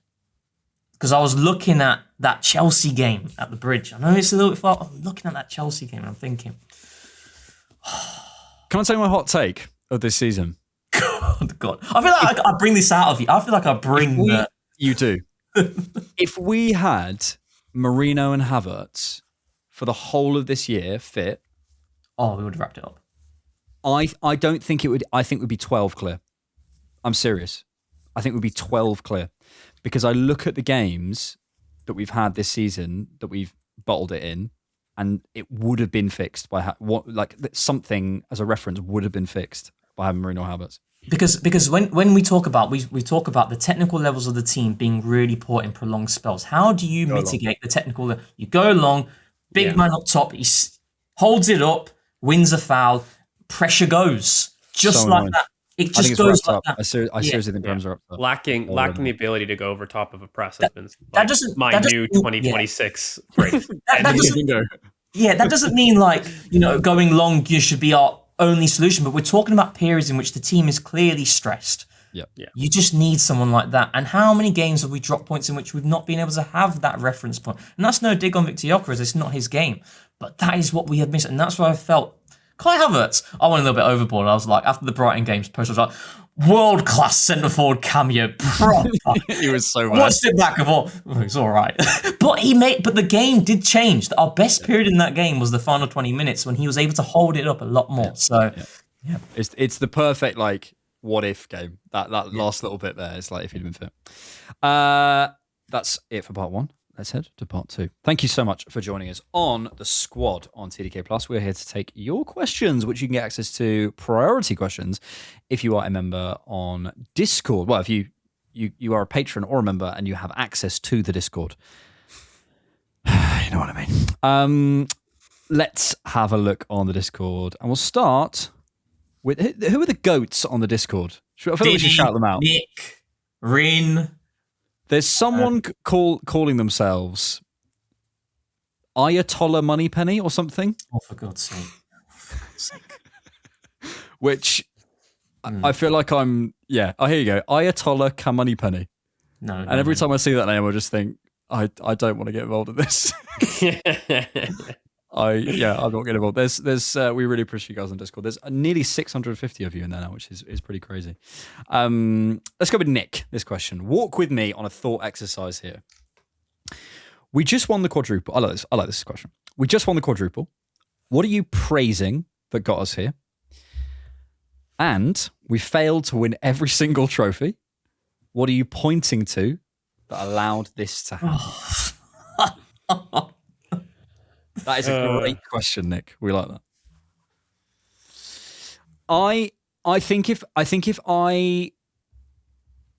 Because I was looking at that Chelsea game at the Bridge. I know it's a little bit far. I'm looking at that Chelsea game and I'm thinking... Can I tell you my hot take of this season? God. I feel like I bring this out of you. I feel like I bring You do. If we had Marino and Havertz for the whole of this year fit... Oh, we would have wrapped it up. I don't think it would... I think it would be 12 clear. I'm serious. I think it would be 12 clear. Because I look at the games that we've had this season, that we've bottled it in, and it would have been fixed by... something as a reference would have been fixed by having Marino Havertz. Because when we talk about we talk about the technical levels of the team being really poor in prolonged spells. How do you mitigate the technical? You go long, big man up top, he holds it up, wins a foul, pressure goes just So like annoying. that. It I think just it's goes wrapped like up. that. I seriously think Brems are up there. Lacking the ability to go over top of a press has been that doesn't- my that doesn't- new 2026 phrase. That doesn't mean going long should be our only solution, but we're talking about periods in which the team is clearly stressed. Yeah. You just need someone like that. And how many games have we dropped points in which we've not been able to have that reference point? And that's no dig on Victor Gyökeres, it's not his game. But that is what we had missed. And that's why I felt Kai Havertz, I went a little bit overboard. I was like, after the Brighton games post, I was like, world-class centre-forward cameo, proper. He was so bad. Watched it back and thought, it's all right. But the game did change. Our best period in that game was the final 20 minutes when he was able to hold it up a lot more. Yeah. It's the perfect what if game. That last little bit there. It's like if he'd been fit. That's it for part 1. Let's head to part 2. Thank you so much for joining us on the squad on TDK Plus. We're here to take your questions, which you can get access to priority questions if you are a member on Discord. Well, if you are a patron or a member and you have access to the Discord. You know what I mean. Let's have a look on the Discord, and we'll start with who are the goats on the Discord? I feel like we should shout them out. Nick, Rin. There's someone calling themselves Ayatollah Moneypenny or something. Oh, for God's sake. Which I feel like I'm... Yeah, oh, here you go. Ayatollah Moneypenny. No. And every time I see that name, I just think, I don't want to get involved in this. I'm not getting involved. There's we really appreciate you guys on Discord. There's nearly 650 of you in there now, which is pretty crazy. Let's go with Nick. This question: walk with me on a thought exercise here. We just won the quadruple. I like this question. We just won the quadruple. What are you praising that got us here? And we failed to win every single trophy. What are you pointing to that allowed this to happen? That is a great question, Nick. We like that. I think if I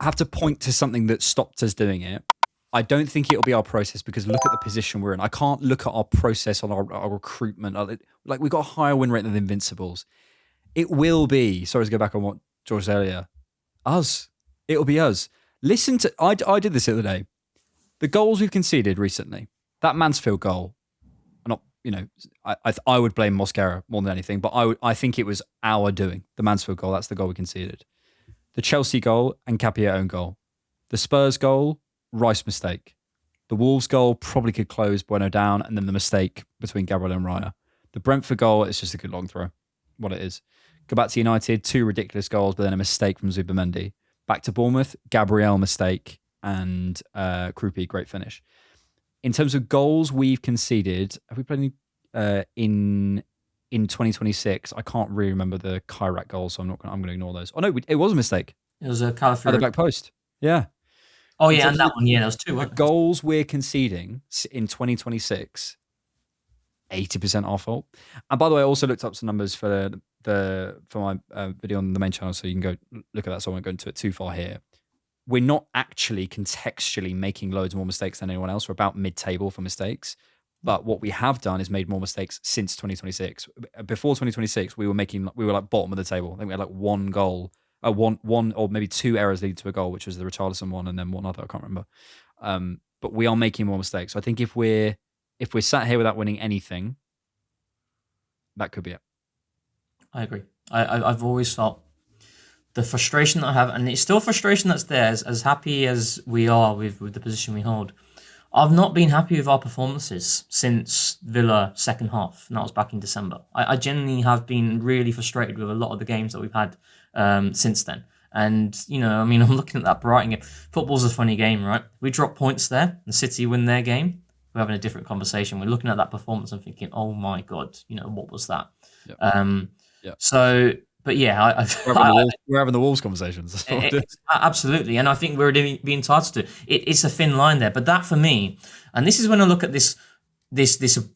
have to point to something that stopped us doing it, I don't think it'll be our process, because look at the position we're in. I can't look at our process on our recruitment. Like, we've got a higher win rate than the Invincibles. It will be, sorry to go back on what George said earlier, us. It'll be us. Listen to, I did this the other day. The goals we've conceded recently, that Mansfield goal, I would blame Mosquera more than anything, but I think it was our doing. The Mansfield goal, that's the goal we conceded. The Chelsea goal and Capia own goal. The Spurs goal, Rice mistake. The Wolves goal probably could close Bueno down, and then the mistake between Gabriel and Raya. The Brentford goal is just a good long throw, what it is. Go back to United, 2 ridiculous goals, but then a mistake from Zubimendi. Back to Bournemouth, Gabriel mistake, and Krupi, great finish. In terms of goals we've conceded, have we played any in 2026? I can't really remember the Kyrak goal, so I'm going to ignore those. Oh no, it was a mistake. It was a At Calafrio. the back post. Yeah. Oh In yeah, terms and that of one. Yeah, there was 2. The Weren't there? goals we're conceding in 2026, 80% our fault. And by the way, I also looked up some numbers for my video on the main channel, so you can go look at that. So I won't go into it too far here. We're not actually contextually making loads more mistakes than anyone else. We're about mid-table for mistakes. But what we have done is made more mistakes since 2026. Before 2026, we were like bottom of the table. I think we had like one goal, one or maybe 2 errors leading to a goal, which was the Richarlison one, and then one other, I can't remember. But we are making more mistakes. So I think if we're sat here without winning anything, that could be it. I agree. I've always felt the frustration that I have, and it's still frustration that's there, as happy as we are with the position we hold. I've not been happy with our performances since Villa second half, and that was back in December. I genuinely have been really frustrated with a lot of the games that we've had since then. And, I'm looking at that Brighton game. Football's a funny game, right? We drop points there, and City win their game. We're having a different conversation. We're looking at that performance and thinking, oh my God, what was that? Yep. So, but yeah, we're having the Wolves conversations. Absolutely. And I think we're being entitled to. It's a thin line there. But that for me, and this is when I look at this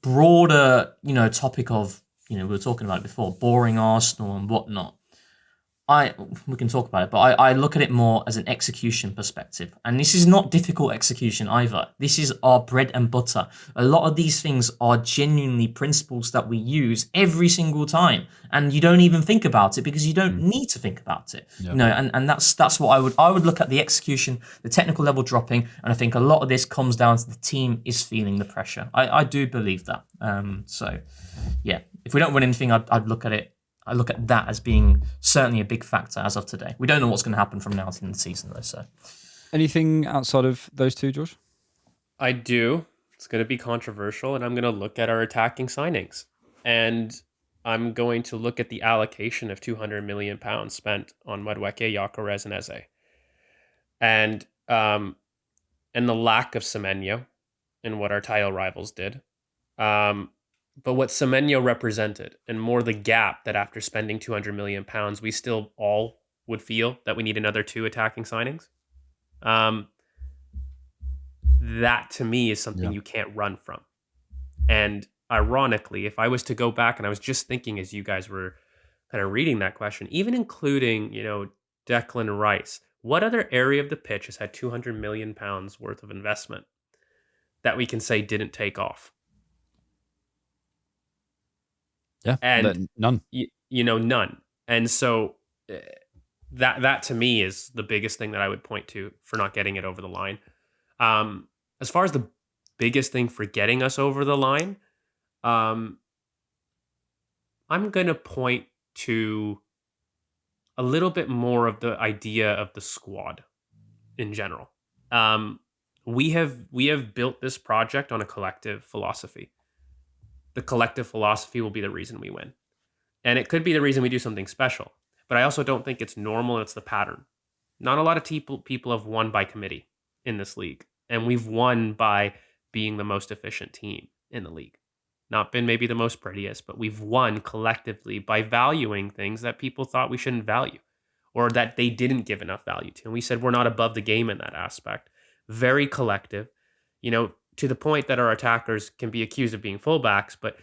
broader, topic of, we were talking about it before, boring Arsenal and whatnot. We can talk about it, but I look at it more as an execution perspective. And this is not difficult execution either. This is our bread and butter. A lot of these things are genuinely principles that we use every single time. And you don't even think about it because you don't need to think about it. Yeah. And that's what I would look at the execution, the technical level dropping, and I think a lot of this comes down to the team is feeling the pressure. I do believe that. So yeah, if we don't win anything, I'd look at it. I look at that as being certainly a big factor as of today. We don't know what's going to happen from now to the season, though. So, anything outside of those two, George? I do. It's going to be controversial, and I'm going to look at our attacking signings, and I'm going to look at the allocation of £200 million spent on Madueke, Gyökeres, and Eze, and the lack of Semenyo in what our title rivals did. But what Semenyo represented, and more the gap that after spending £200 million, we still all would feel that we need another 2 attacking signings. That to me is something you can't run from. And ironically, if I was to go back, and I was just thinking as you guys were kind of reading that question, even including, Declan Rice, what other area of the pitch has had £200 million worth of investment that we can say didn't take off? Yeah, and none. None. And so that to me is the biggest thing that I would point to for not getting it over the line. As far as the biggest thing for getting us over the line, I'm going to point to a little bit more of the idea of the squad in general. We have built this project on a collective philosophy. The collective philosophy will be the reason we win. And it could be the reason we do something special. But I also don't think it's normal. It's the pattern. Not a lot of people have won by committee in this league. And we've won by being the most efficient team in the league. Not been maybe the most prettiest, but we've won collectively by valuing things that people thought we shouldn't value or that they didn't give enough value to. And we said we're not above the game in that aspect. Very collective. To the point that our attackers can be accused of being fullbacks, but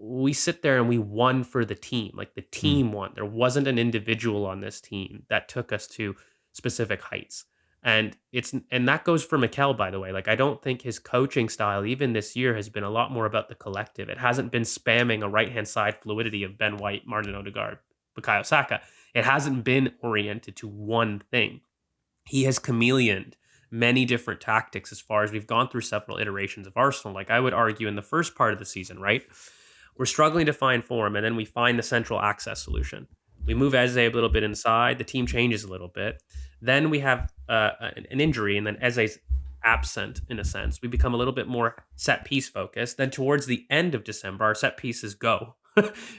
we sit there and we won for the team. Like the team won. There wasn't an individual on this team that took us to specific heights. And that goes for Mikel, by the way. Like I don't think his coaching style, even this year, has been a lot more about the collective. It hasn't been spamming a right-hand side fluidity of Ben White, Martin Odegaard, Bukayo Saka. It hasn't been oriented to one thing. He has chameleoned many different tactics as far as we've gone through several iterations of Arsenal. Like I would argue in the first part of the season, right? We're struggling to find form, and then we find the central access solution. We move Eze a little bit inside. The team changes a little bit. Then we have an injury, and then Eze's absent in a sense. We become a little bit more set piece focused. Then towards the end of December, our set pieces go.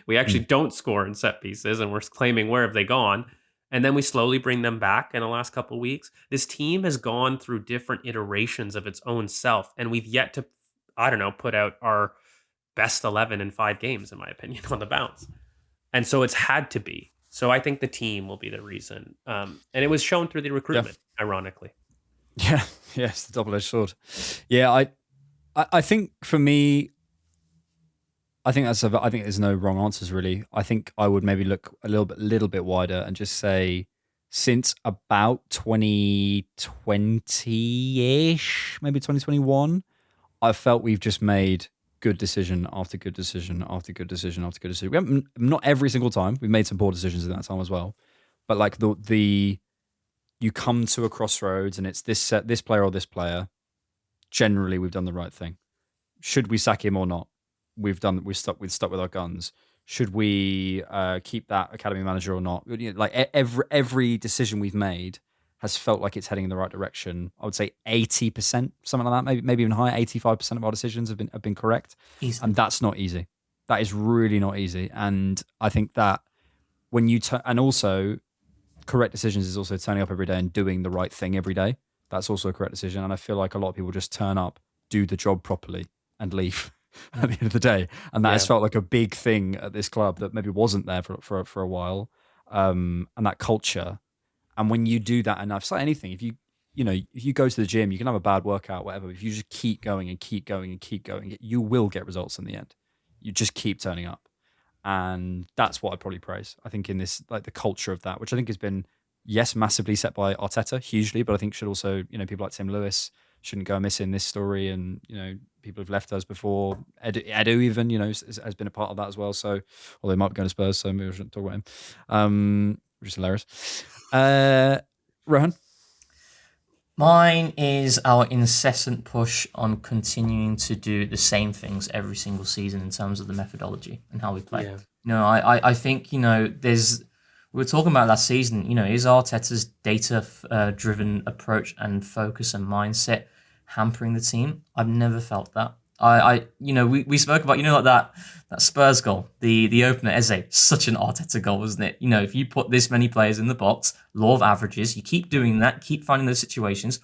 We actually don't score in set pieces, and we're claiming where have they gone? And then we slowly bring them back in the last couple of weeks. This team has gone through different iterations of its own self, and we've yet to, I don't know, put out our best 11 in 5 games, in my opinion, on the bounce. And so it's had to be. So I think the team will be the reason. And it was shown through the recruitment, ironically. Yeah, yes, the double-edged sword. Yeah, I think for me, I think there's no wrong answers really. I think I would maybe look a little bit wider and just say since about 2020-ish, maybe 2021, I felt we've just made good decision after good decision after good decision after good decision. We haven't, not every single time. We've made some poor decisions in that time as well. But like the you come to a crossroads and it's this player or this player. Generally, we've done the right thing. Should we sack him or not? We've stuck with our guns. Should we keep that academy manager or not? Like every decision we've made has felt like it's heading in the right direction. I would say 80%, something like that, maybe even higher. 85% of our decisions have been correct, and that's not easy. That is really not easy. And I think that when you and also correct decisions is also turning up every day and doing the right thing every day. That's also a correct decision. And I feel like a lot of people just turn up, do the job properly, and leave at the end of the day. And that has felt like a big thing at this club that maybe wasn't there for a while. And that culture. And when you do that enough, it's like anything. If you go to the gym, you can have a bad workout, whatever. But if you just keep going and keep going and keep going, you will get results in the end. You just keep turning up. And that's what I'd probably praise. I think in this, like the culture of that, which I think has been, yes, massively set by Arteta, hugely, but I think should also, people like Tim Lewis shouldn't go amiss in this story. And, people have left us before. Edu even, has been a part of that as well. So, although he might be going to Spurs, so maybe we shouldn't talk about him, which is hilarious. Rohan? Mine is our incessant push on continuing to do the same things every single season in terms of the methodology and how we play. Yeah. I think, we were talking about last season, is Arteta's data-driven approach and focus and mindset hampering the team? I've never felt that. We spoke about, like that Spurs goal, the opener, Eze, such an Arteta goal, wasn't it? If you put this many players in the box, law of averages, you keep doing that, keep finding those situations,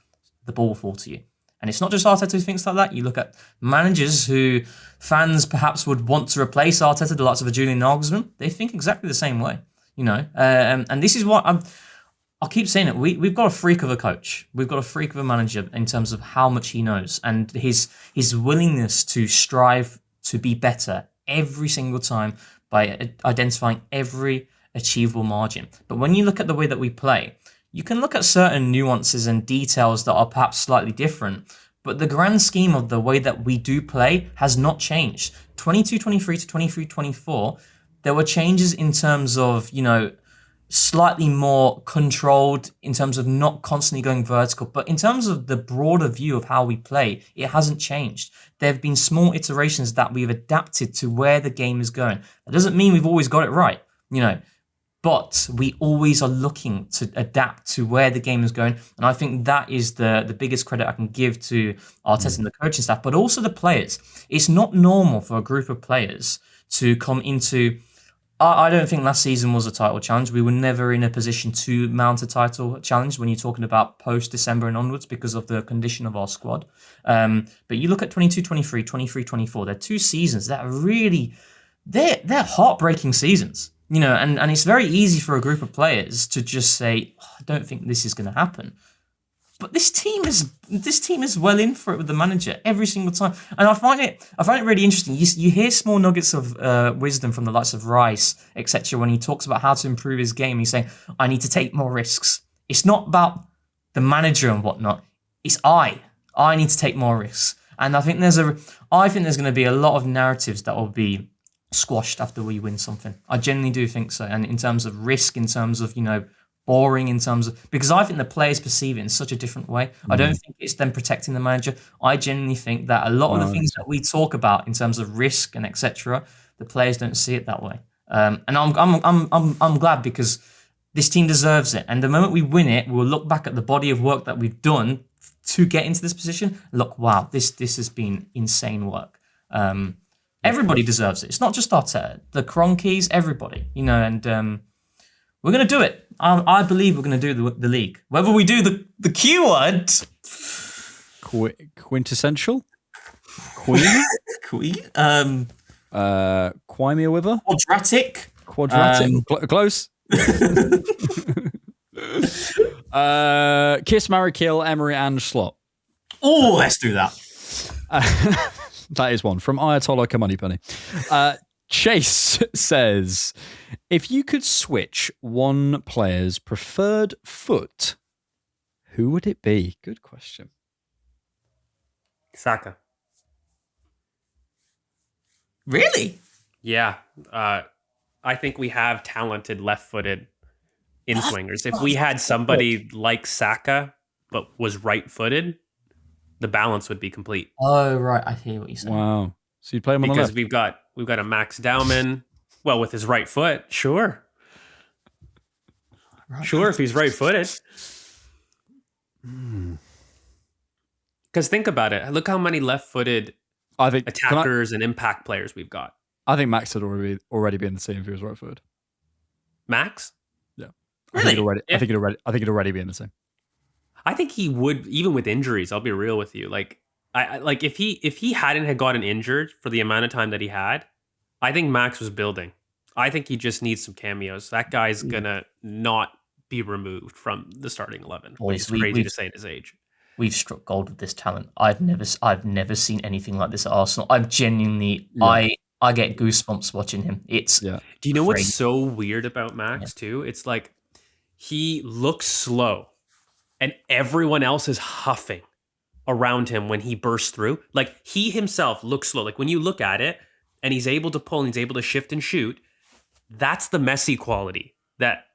the ball will fall to you. And it's not just Arteta who thinks like that. You look at managers who fans perhaps would want to replace Arteta, the likes of a Julian Nagelsmann, they think exactly the same way, and this is what I'll keep saying it. We've got a freak of a coach. We've got a freak of a manager in terms of how much he knows and his willingness to strive to be better every single time by identifying every achievable margin. But when you look at the way that we play, you can look at certain nuances and details that are perhaps slightly different, but the grand scheme of the way that we do play has not changed. 22-23 to 23-24, there were changes in terms of, slightly more controlled in terms of not constantly going vertical. But in terms of the broader view of how we play, it hasn't changed. There have been small iterations that we've adapted to where the game is going. That doesn't mean we've always got it right, but we always are looking to adapt to where the game is going. And I think that is the biggest credit I can give to Arteta and the coaching staff, but also the players. It's not normal for a group of players to come into... I don't think last season was a title challenge. We were never in a position to mount a title challenge when you're talking about post-December and onwards because of the condition of our squad. But you look at 22-23, 23-24, they're 2 seasons that are really... They're heartbreaking seasons. And it's very easy for a group of players to just say, I don't think this is going to happen. But this team is well in for it with the manager every single time. And I find it really interesting. You hear small nuggets of wisdom from the likes of Rice, etc., when he talks about how to improve his game. He's saying, I need to take more risks. It's not about the manager and whatnot. It's I need to take more risks. And I think there's going to be a lot of narratives that will be squashed after we win something. I genuinely do think so. And in terms of risk, in terms of, boring in terms of... Because I think the players perceive it in such a different way. I don't think it's them protecting the manager. I genuinely think that a lot of the things that we talk about in terms of risk and etc., the players don't see it that way. And I'm glad because this team deserves it. And the moment we win it, we'll look back at the body of work that we've done to get into this position. Look, wow, this has been insane work. Everybody deserves it. It's not just Arteta, the Cronkies, everybody, and we're going to do it. I believe we're going to do the league. Whether we do the Q word, quintessential, Queen, Quimea Wither, quadratic, close. Kiss, marry, kill, Emery and Slot. Oh, let's do that. That is one from Ayatollah Moneypenny. Chase says, if you could switch one player's preferred foot, who would it be? Good question. Saka. Really? Yeah. I think we have talented left-footed in-swingers. If we had somebody like Saka, but was right-footed, the balance would be complete. Oh, right. I hear what you're saying. Wow. So you'd play him on the Because left? we've got a Max Dowman. Well, with his right foot, sure. Right. Sure, if he's right-footed. Because think about it. Look how many left-footed attackers and impact players we've got. I think Max would already be in the team if he was right-footed. Max? Really? I think he'd already be in the team. I think he would, even with injuries. I'll be real with you. Like, if he hadn't had gotten injured for the amount of time that he had, I think Max was building. I think he just needs some cameos. That guy's gonna not be removed from the starting 11. Which is crazy to say at his age. We've struck gold with this talent. I've never seen anything like this at Arsenal. I'm genuinely, I get goosebumps watching him. Do you know what's so weird about Max too? It's like he looks slow, and everyone else is huffing around him when he bursts through. Like he himself looks slow. Like when you look at it, and he's able to pull, and he's able to shift and shoot. That's the Messi quality that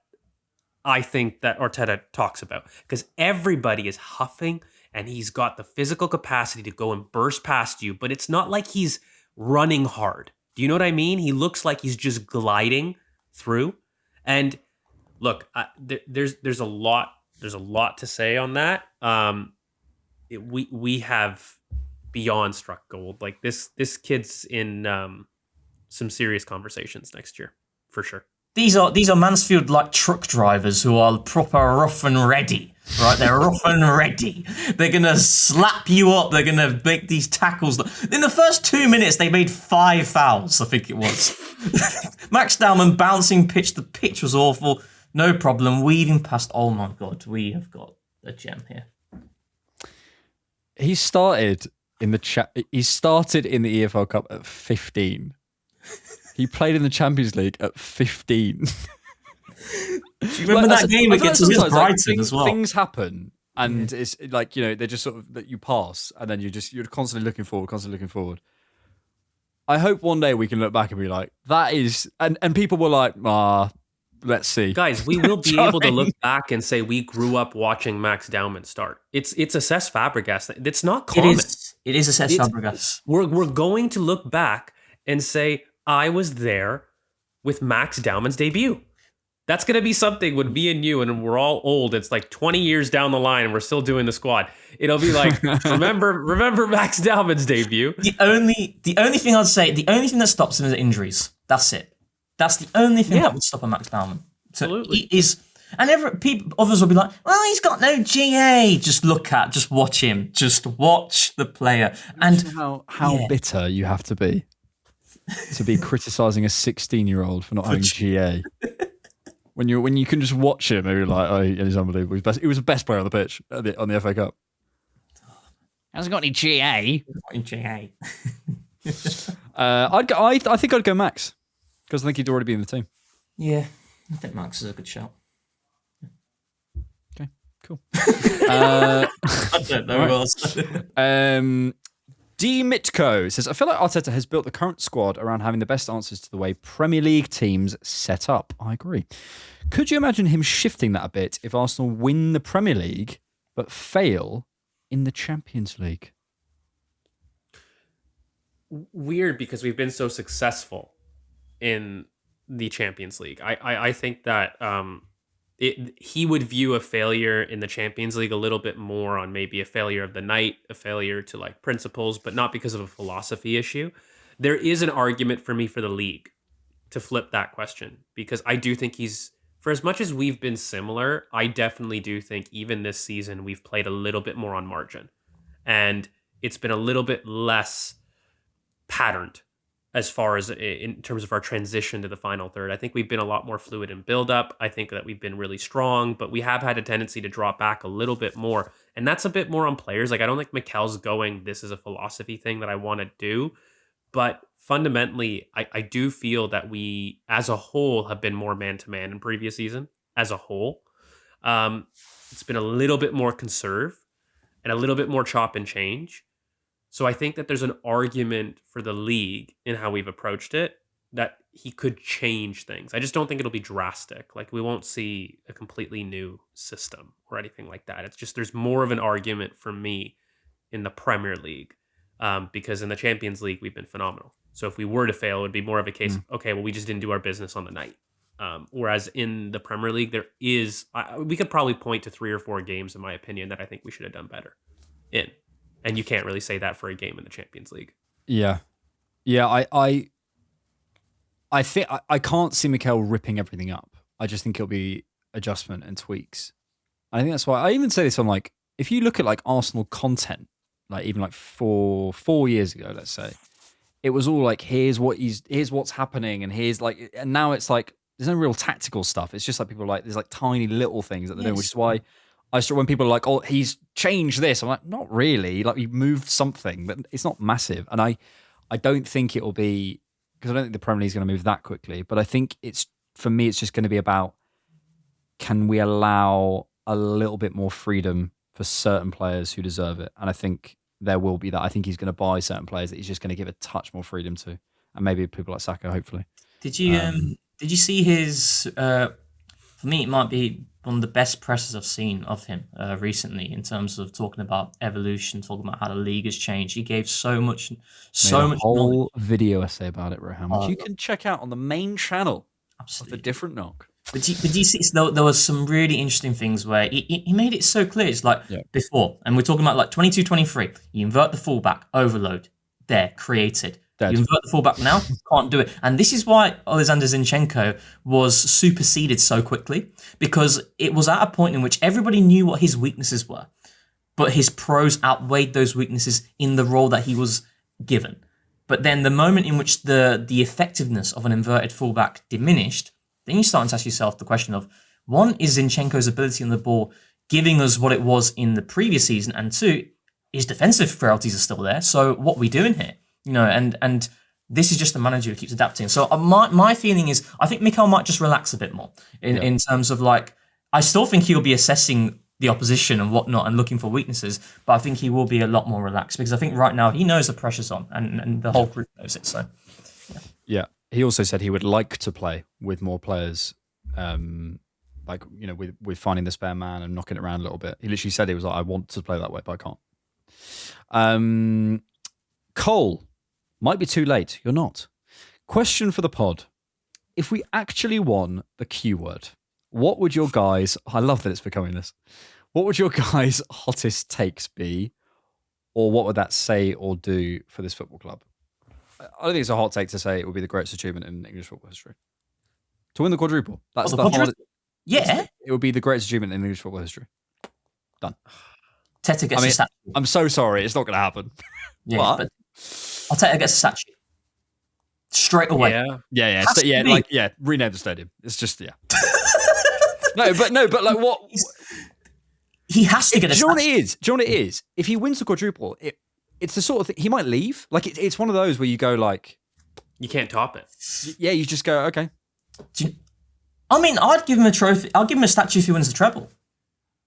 I think that Arteta talks about, because everybody is huffing and he's got the physical capacity to go and burst past you, but it's not like he's running hard. Do you know what I mean? He looks like he's just gliding through. And look, there's a lot to say on that. We have beyond struck gold. Like this kid's in some serious conversations next year for sure. These are Mansfield like truck drivers who are proper rough and ready, right? They're rough and ready. They're gonna slap you up. They're gonna make these tackles. In the first 2 minutes, they made 5 fouls. I think it was. Max Dowman bouncing pitch. The pitch was awful. No problem. Weaving past. Oh my god, we have got a gem here. He started in the EFL Cup at 15. He played in the Champions League at 15. Do you remember that game against Brighton as well? Things happen, and it's like, they're just sort of that you pass, and then you're constantly looking forward. I hope one day we can look back and be like, that is, and people were like, let's see. Guys, we will be able to look back and say we grew up watching Max Dowman start. It's a Cesc Fabregas. It's not common. It is a Cesc Fabregas. We're going to look back and say, I was there with Max Dowman's debut. That's going to be something when me and you, and we're all old, it's like 20 years down the line and we're still doing the squad. It'll be like, remember Max Dowman's debut? The only thing I'd say, the only thing that stops him is injuries. That's it. That's the only thing that would stop a Max Dowman. So Absolutely. He is, and others will be like, well, he's got no GA. Just watch him. Just watch the player. And how bitter you have to be criticising a 16-year-old for not having GA. When you can just watch him, and you're like, oh, he's unbelievable. He was the best player on the pitch on the FA Cup. Hasn't got any GA. I think I'd go Max, because I think he'd already be in the team. Yeah, I think Max is a good shout. Okay, cool. I don't know who else. D. Mitko says, I feel like Arteta has built the current squad around having the best answers to the way Premier League teams set up. I agree. Could you imagine him shifting that a bit if Arsenal win the Premier League but fail in the Champions League? Weird, because we've been so successful in the Champions League. I think that he would view a failure in the Champions League a little bit more on maybe a failure of the night, a failure to like principles, but not because of a philosophy issue. There is an argument for me for the league to flip that question, because I do think he's, for as much as we've been similar, I definitely do think even this season we've played a little bit more on margin, and it's been a little bit less patterned as far as in terms of our transition to the final third. I think we've been a lot more fluid in build up. I think that we've been really strong, but we have had a tendency to drop back a little bit more. And that's a bit more on players. Like, I don't think Mikel's going, this is a philosophy thing that I want to do. But fundamentally, I do feel that we, as a whole, have been more man-to-man in previous season, as a whole. It's been a little bit more conserve and a little bit more chop and change. So I think that there's an argument for the league in how we've approached it, that he could change things. I just don't think it'll be drastic. Like, we won't see a completely new system or anything like that. It's just there's more of an argument for me in the Premier League, because in the Champions League, we've been phenomenal. So if we were to fail, it would be more of a case of, okay, well, we just didn't do our business on the night. Whereas in the Premier League, there is, we could probably point to 3 or 4 games, in my opinion, that I think we should have done better in. And you can't really say that for a game in the Champions League. Yeah. I think I can't see Mikel ripping everything up. I just think it'll be adjustment and tweaks. I think that's why I even say this on, like, if you look at like Arsenal content, like even like 4 years ago, let's say, it was all like, here's what's happening, and here's like, and now it's like there's no real tactical stuff. It's just like people are like, there's like tiny little things that they're doing, which is why I start when people are like, oh, he's changed this. I'm like, not really. Like, he moved something, but it's not massive. And I don't think it will be, because I don't think the Premier League is going to move that quickly. But I think for me, it's just going to be about, can we allow a little bit more freedom for certain players who deserve it? And I think there will be that. I think he's going to buy certain players that he's just going to give a touch more freedom to, and maybe people like Saka, hopefully. Did you see his? For me, it might be one of the best presses I've seen of him recently, in terms of talking about evolution, talking about how the league has changed. He gave so much whole knowledge. Video essay about it, Rohan, which you can check out on the main channel of The Different Knock. But you see, there was some really interesting things where he made it so clear. It's like before, and we're talking about like 22-23. You invert the fullback, overload, there, created. Dead. You invert the fullback now, can't do it. And this is why Alexander Zinchenko was superseded so quickly, because it was at a point in which everybody knew what his weaknesses were, but his pros outweighed those weaknesses in the role that he was given. But then the moment in which the effectiveness of an inverted fullback diminished, then you start to ask yourself the question of, one, is Zinchenko's ability on the ball giving us what it was in the previous season? And two, his defensive frailties are still there. So what are we doing here? You know, and this is just the manager who keeps adapting. So my feeling is, I think Mikel might just relax a bit more in terms of, like, I still think he'll be assessing the opposition and whatnot and looking for weaknesses, but I think he will be a lot more relaxed, because I think right now he knows the pressure's on, and the whole group knows it. So, yeah. He also said he would like to play with more players, like, you know, with finding the spare man and knocking it around a little bit. He literally said, he was like, I want to play that way, but I can't. Cole. Might be too late. You're not. Question for the pod. If we actually won the Q word, what would your guys... I love that it's becoming this. What would your guys' hottest takes be? Or what would that say or do for this football club? I don't think it's a hot take to say it would be the greatest achievement in English football history. To win the quadruple. That's the hardest... Yeah. It would be the greatest achievement in English football history. Done. Teta gets a statue. I'm so sorry. It's not going to happen. Yeah, but Arteta gets a statue straight away. Yeah. Rename the stadium. It's just no, but like what? He has to get a statue. Do you know what it is? If he wins the quadruple, it's the sort of thing he might leave. Like it's one of those where you go like, you can't top it. Yeah, you just go okay. I mean, I'd give him a trophy. I'll give him a statue if he wins the treble.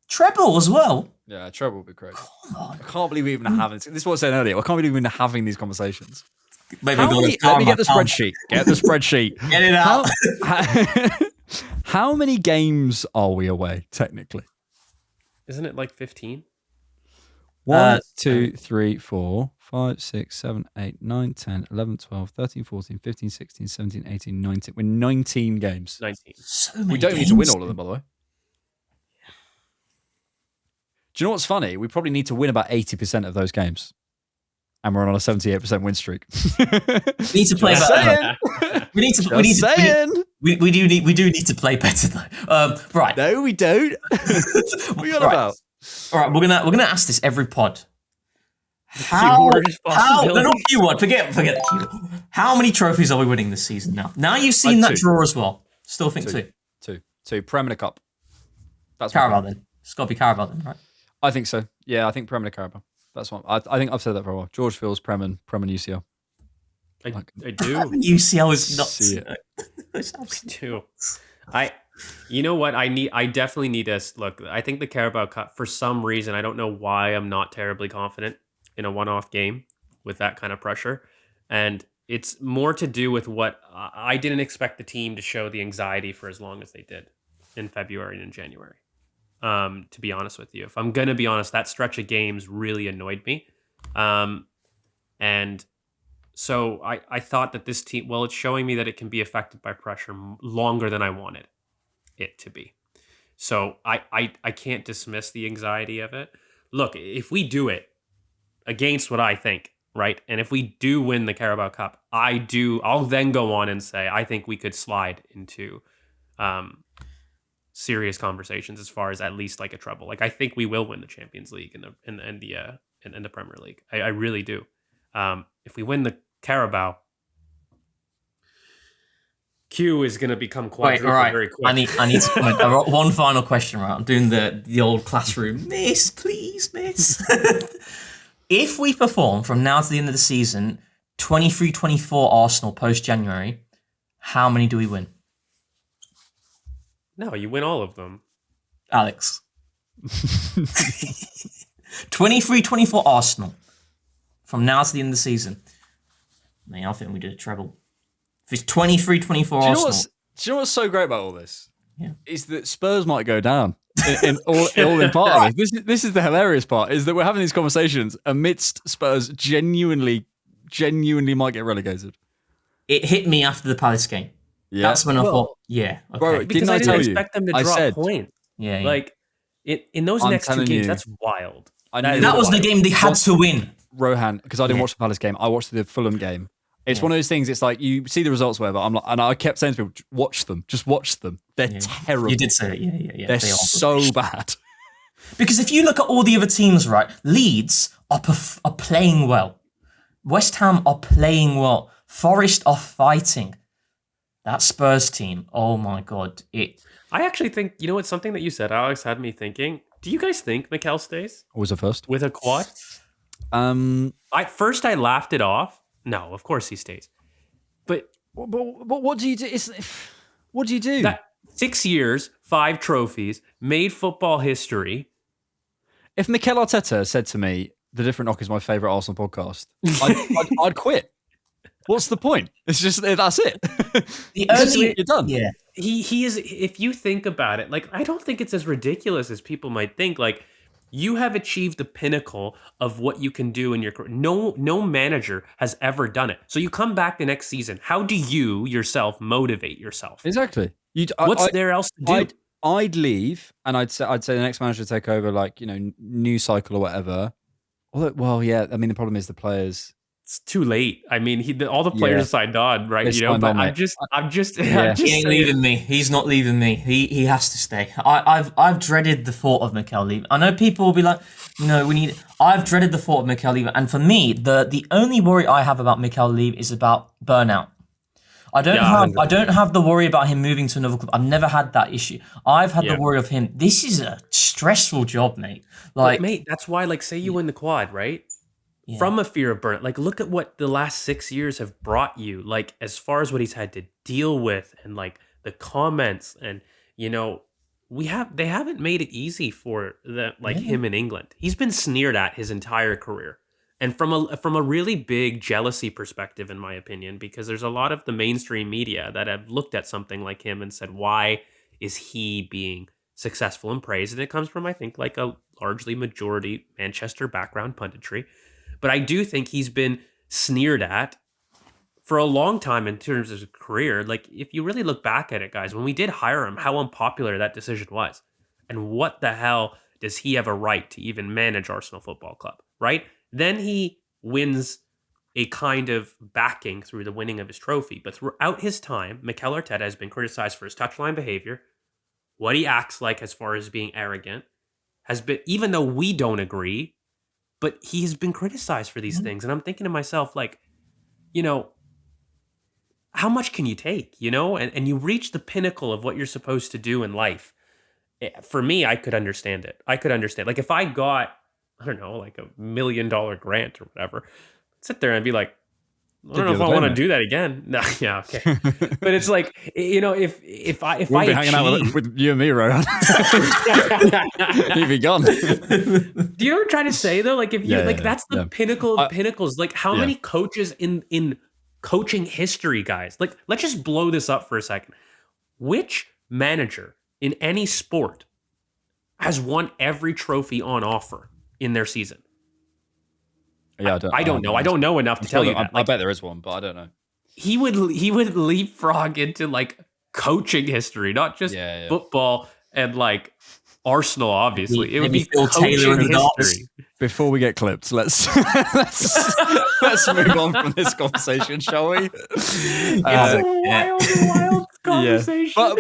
Treble as well. Yeah, treble would be great. Come on. I can't believe we even having this. This is what I was saying earlier. I can't believe we're even having these conversations. Let me get the spreadsheet. Get the spreadsheet. Get it out. How many games are we away, technically? Isn't it like 15? 1, 2, 3, 4, 5, 6, 7, 8, 9, 10, 11, 12, 13, 14, 15, 16, 17, 18, 19. We're 19 games. 19. So many we don't games. need to win all of them, by the way. Do you know what's funny? We probably need to win about 80% of those games. And we're on a 78% win streak. We need to play better. We do need to play better though. Right. No, we don't. What are you on about? All right, we're gonna ask this every pod. No, not keyword. Forget the keyword. How many trophies are we winning this season now? Now you've seen that draw as well. Still think two. Prem and a cup. That's Carabao then. It's got to be Carabao then, right? I think so. Yeah, I think Prem and a Carabao. That's one. I think I've said that for a while. George Fields, Prem and UCL. I do. UCL is nuts. I do. You know what? I definitely need us. Look, I think the Carabao Cup, for some reason, I don't know why I'm not terribly confident in a one-off game with that kind of pressure. And it's more to do with what I didn't expect the team to show the anxiety for as long as they did in February and in January. To be honest with you, if I'm going to be honest, that stretch of games really annoyed me. And so I thought that this team, well, it's showing me that it can be affected by pressure longer than I wanted it to be. So I can't dismiss the anxiety of it. Look, if we do it against what I think, right? And if we do win the Carabao Cup, I'll then go on and say, I think we could slide into serious conversations as far as at least like a treble. Like, I think we will win the Champions League and the Premier League. I really do. If we win the Carabao, Q is going to become quadruple very quick. I need to comment. I've got one final question, right? I'm doing the old classroom. Miss, please, miss. If we perform from now to the end of the season, 23-24 Arsenal post-January, how many do we win? No, you win all of them. Alex. 23-24 Arsenal from now to the end of the season. Man, I think we did a treble. If it's 23-24 Arsenal. Do you know what's so great about all this? Yeah. Is that Spurs might go down in part of this. This is the hilarious part, is that we're having these conversations amidst Spurs genuinely might get relegated. It hit me after the Palace game. Yeah. That's when I thought, okay. Bro, because I didn't expect them to drop points. Yeah. Like, in those next two games, that's wild. That was the game they had to win. Rohan, because I didn't watch the Palace game, I watched the Fulham game. It's one of those things, it's like, you see the results, whatever. I'm like, and I kept saying to people, watch them. Just watch them. They're terrible. You did say it, yeah. They're so bad. Because if you look at all the other teams, right, Leeds are playing well. West Ham are playing well. Forest are fighting. That Spurs team, oh my God. I actually think, you know what, something that you said, Alex, had me thinking. Do you guys think Mikel stays? Was it first? With a quad? First I laughed it off. No, of course he stays. But what do you do? What do you do? That 6 years, 5 trophies, made football history. If Mikel Arteta said to me, "The Different Knock is my favourite Arsenal podcast," I'd quit. What's the point? It's just, that's it. You're done. Yeah. He is, if you think about it, like, I don't think it's as ridiculous as people might think. Like, you have achieved the pinnacle of what you can do in your career. No manager has ever done it. So you come back the next season. How do you yourself motivate yourself? Exactly. What's there else to do? I'd leave, and I'd say the next manager to take over, like, new cycle or whatever. Well, yeah. I mean, the problem is the players. It's too late. I mean, all the players signed on, right? They signed but on, I'm just he ain't leaving me. He's not leaving me. He has to stay. I've dreaded the thought of Mikel leaving. I know people will be like, I've dreaded the thought of Mikel leaving, and for me, the only worry I have about Mikel leaving is about burnout. I don't have the worry about him moving to another club. I've never had that issue. I've had the worry of him. This is a stressful job, mate. But mate, that's why, like, say you win the quad, right? Yeah. From a fear of burnout. Like, look at what the last 6 years have brought you, like, as far as what he's had to deal with, and like the comments, and they haven't made it easy for him in England. He's been sneered at his entire career. And from a really big jealousy perspective, in my opinion, because there's a lot of the mainstream media that have looked at something like him and said, why is he being successful and praised? And it comes from, I think, like a largely majority Manchester background punditry. But I do think he's been sneered at for a long time in terms of his career. Like, if you really look back at it, guys, when we did hire him, how unpopular that decision was. And what the hell does he have a right to even manage Arsenal Football Club, right? Then he wins a kind of backing through the winning of his trophy. But throughout his time, Mikel Arteta has been criticized for his touchline behavior, what he acts like as far as being arrogant, has been, even though we don't agree, but he has been criticized for these things. And I'm thinking to myself, like, you know, how much can you take, you know? And you reach the pinnacle of what you're supposed to do in life. For me, I could understand it. I could understand. Like, if I got, I don't know, like $1 million grant or whatever, I'd sit there and be like, I don't know if I want to do that again. No, yeah, okay. But it's like, you know, if I be hanging out with you and me, Rohan. He'd be gone. Do you know what I'm trying to say though? Like, if you that's the pinnacle of pinnacles. Like, how many coaches in coaching history, guys? Like, let's just blow this up for a second. Which manager in any sport has won every trophy on offer in their season? Yeah, I don't know. I don't know enough to tell you that. I bet there is one, but I don't know. He would leapfrog into like coaching history, not just football and like Arsenal. Obviously, it would be Phil Taylor in the history. Before we get clipped, let's move on from this conversation, shall we? It's a wild conversation. Yeah.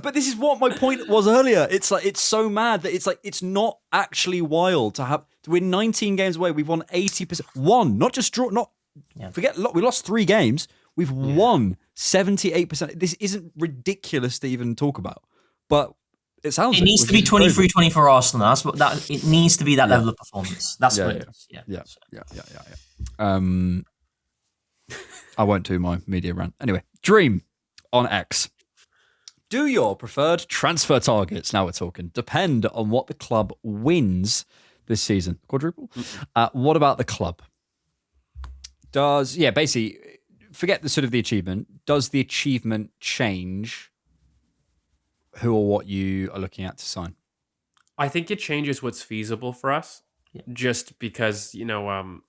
But this is what my point was earlier. It's like, it's so mad that it's like, it's not actually wild to win 19 games away. We've won 80%. One, not just draw. Forget we lost 3 games. We've won 78%. This isn't ridiculous to even talk about, but. It needs to be 23-20 for Arsenal. That's what it needs to be, that level of performance. That's what it is. Yeah. I won't do my media rant. Anyway, Dream on X. Do your preferred transfer targets, now we're talking, depend on what the club wins this season? Quadruple? What about the club? Basically, forget the sort of the achievement. Does the achievement change who or what you are looking at to sign? I think it changes what's feasible for us, just because, you know,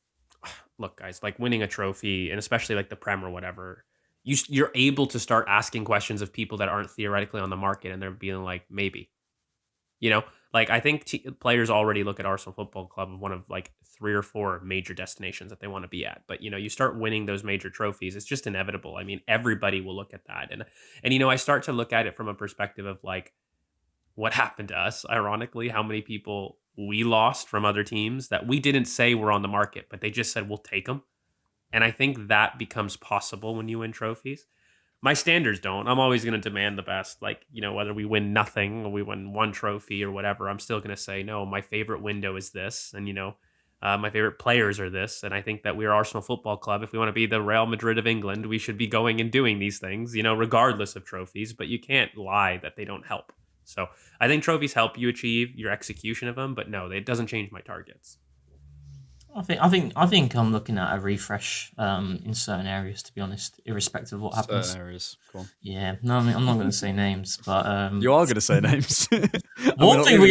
look, guys, like winning a trophy, and especially like the Prem or whatever, you're able to start asking questions of people that aren't theoretically on the market, and they're being like, maybe, you know, like I think players already look at Arsenal Football Club as one of like 3 or 4 major destinations that they want to be at. But, you know, you start winning those major trophies, it's just inevitable. I mean, everybody will look at that. And you know, I start to look at it from a perspective of like what happened to us, ironically, how many people we lost from other teams that we didn't say were on the market, but they just said, we'll take them. And I think that becomes possible when you win trophies. My standards don't. I'm always going to demand the best. Like, you know, whether we win nothing or we win 1 trophy or whatever, I'm still going to say, no, my favorite window is this. And, you know, my favorite players are this. And I think that we're Arsenal Football Club. If we want to be the Real Madrid of England, we should be going and doing these things, you know, regardless of trophies. But you can't lie that they don't help. So I think trophies help you achieve your execution of them. But no, it doesn't change my targets. I think I'm looking at a refresh in certain areas, to be honest, irrespective of what happens. Certain areas, cool. Yeah, no, I mean, I'm not going to say names, but you are going to say names. One thing we're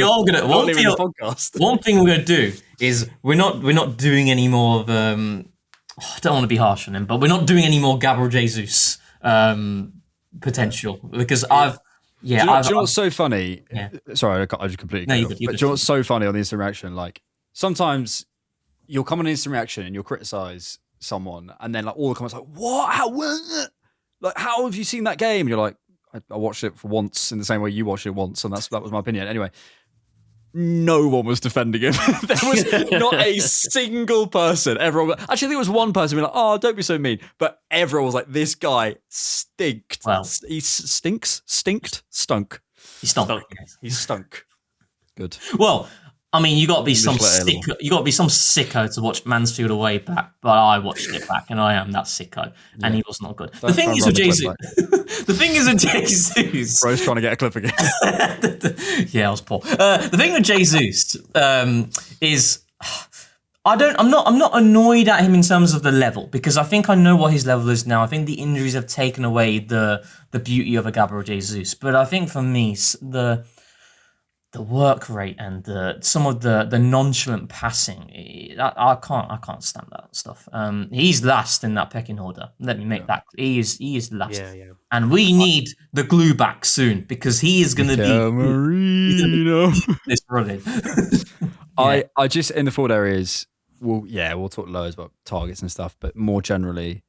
going to do is we're not doing any more of. I don't want to be harsh on him, but we're not doing any more Gabriel Jesus potential because I've. Yeah, do you know what's so funny? Yeah. Sorry, I just completely. No, but do you know what's so funny on the instant reaction? Like sometimes you'll come on an instant reaction and you'll criticize someone, and then like all the comments like, "What? How have you seen that game?" And you're like, "I watched it for once in the same way you watched it once, and that was my opinion." Anyway, no one was defending him. There was not a single person. Everyone, actually, I think it was one person being like, "Oh, don't be so mean," but everyone was like, "This guy stinked. Well, he stunk. He stunk. He stunk." Good. Well, I mean, you got to be some sicko to watch Mansfield away back, but I watched it back, and I am that sicko, and he was not good. The thing is with Jesus, Bro's trying to get a clip again. Yeah, I was poor. The thing with Jesus is, I'm not annoyed at him in terms of the level, because I think I know what his level is now. I think the injuries have taken away the beauty of a Gabriel Jesus, but I think for me the work rate and some of the nonchalant passing, I can't stand that stuff. He's last in that pecking order. Let me make that clear. He is last. Yeah. And we need the glue back soon because he is going to be Marino. this running. I just in the forward areas. We'll talk loads about targets and stuff, but more generally,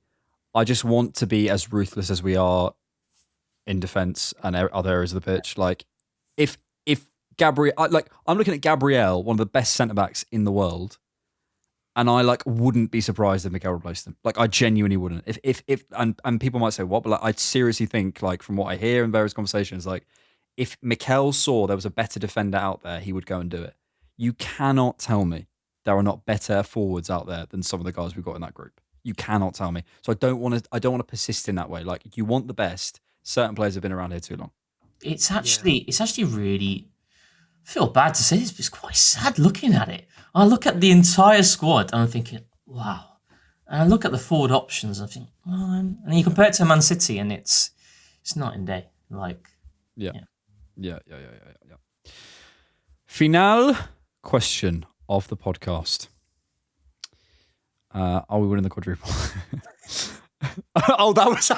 I just want to be as ruthless as we are in defense and other areas of the pitch. Like, if Gabriel, I'm looking at Gabriel, one of the best centre backs in the world, and I wouldn't be surprised if Miguel replaced him. Like, I genuinely wouldn't. If and people might say what, but I seriously think, from what I hear in various conversations, if Mikel saw there was a better defender out there, he would go and do it. You cannot tell me there are not better forwards out there than some of the guys we've got in that group. You cannot tell me. So I don't want to persist in that way. You want the best. Certain players have been around here too long. It's actually really, I feel bad to say this, but it's quite sad looking at it. I look at the entire squad and I'm thinking, wow. And I look at the forward options and I think, oh, and you compare it to Man City and it's night and day. Yeah. Final question of the podcast. Are we winning the quadruple? Oh, that was...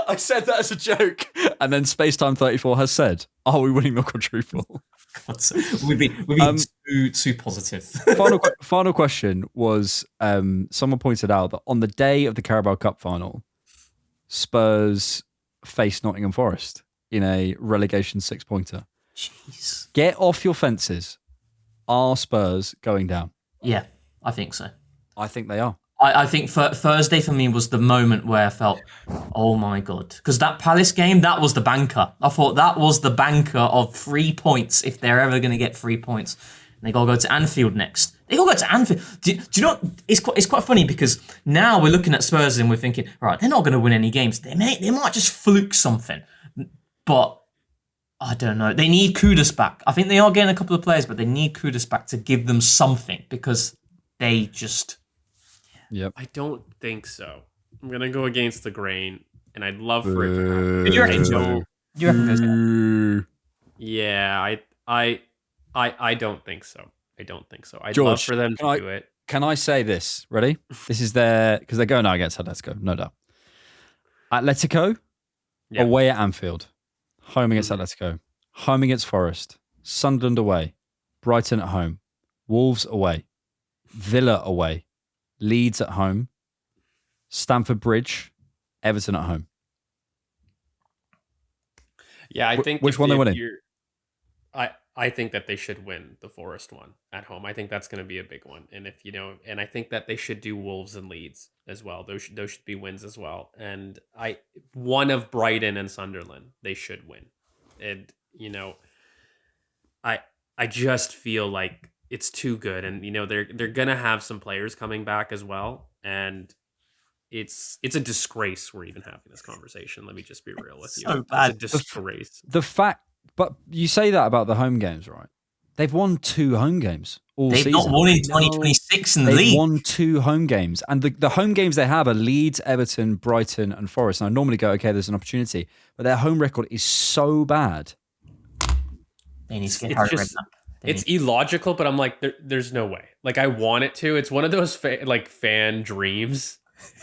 I said that as a joke. And then Spacetime 34 has said, are we winning the quadruple? We've been too positive. Final question was, someone pointed out that on the day of the Carabao Cup final, Spurs faced Nottingham Forest in a relegation 6-pointer. Jeez. Get off your fences. Are Spurs going down? Yeah, I think so. I think they are. I think Thursday for me was the moment where I felt, oh my God. Because that Palace game, that was the banker. I thought that was the banker of 3 points if they're ever going to get 3 points. And they got to go to Anfield next. They got to go to Anfield. Do you know, it's quite funny because now we're looking at Spurs and we're thinking, right, they're not going to win any games. They might just fluke something. But I don't know. They need Kudus back. I think they are getting a couple of players, but they need Kudus back to give them something because they just... Yep. I don't think so. I'm gonna go against the grain, and I'd love for it to happen. You reckon? Yeah, I don't think so. I don't think so. I'd George, love for them to do it. Can I say this? Ready? This is because they're going now against Atletico, no doubt. Atletico, away at Anfield, home against Atletico, home against Forest, Sunderland away, Brighton at home, Wolves away, Villa away, Leeds at home, Stamford Bridge, Everton at home. Yeah, I think which one they're winning. I think that they should win the Forest one at home. I think that's going to be a big one, and and I think that they should do Wolves and Leeds as well. Those should be wins as well. And one of Brighton and Sunderland they should win, and I just feel like it's too good, and they're gonna have some players coming back as well, and it's a disgrace we're even having this conversation. Let me just be real with you. So bad. It's a disgrace. The fact, but you say that about the home games, right? They've won 2 home games all season. They've not won in 2026 in the league. They've won 2 home games, and the home games they have are Leeds, Everton, Brighton, and Forest. And I normally go, okay, there's an opportunity, but their home record is so bad. They need to get It's illogical, but I'm like, there's no way. I want it to. It's one of those fan dreams,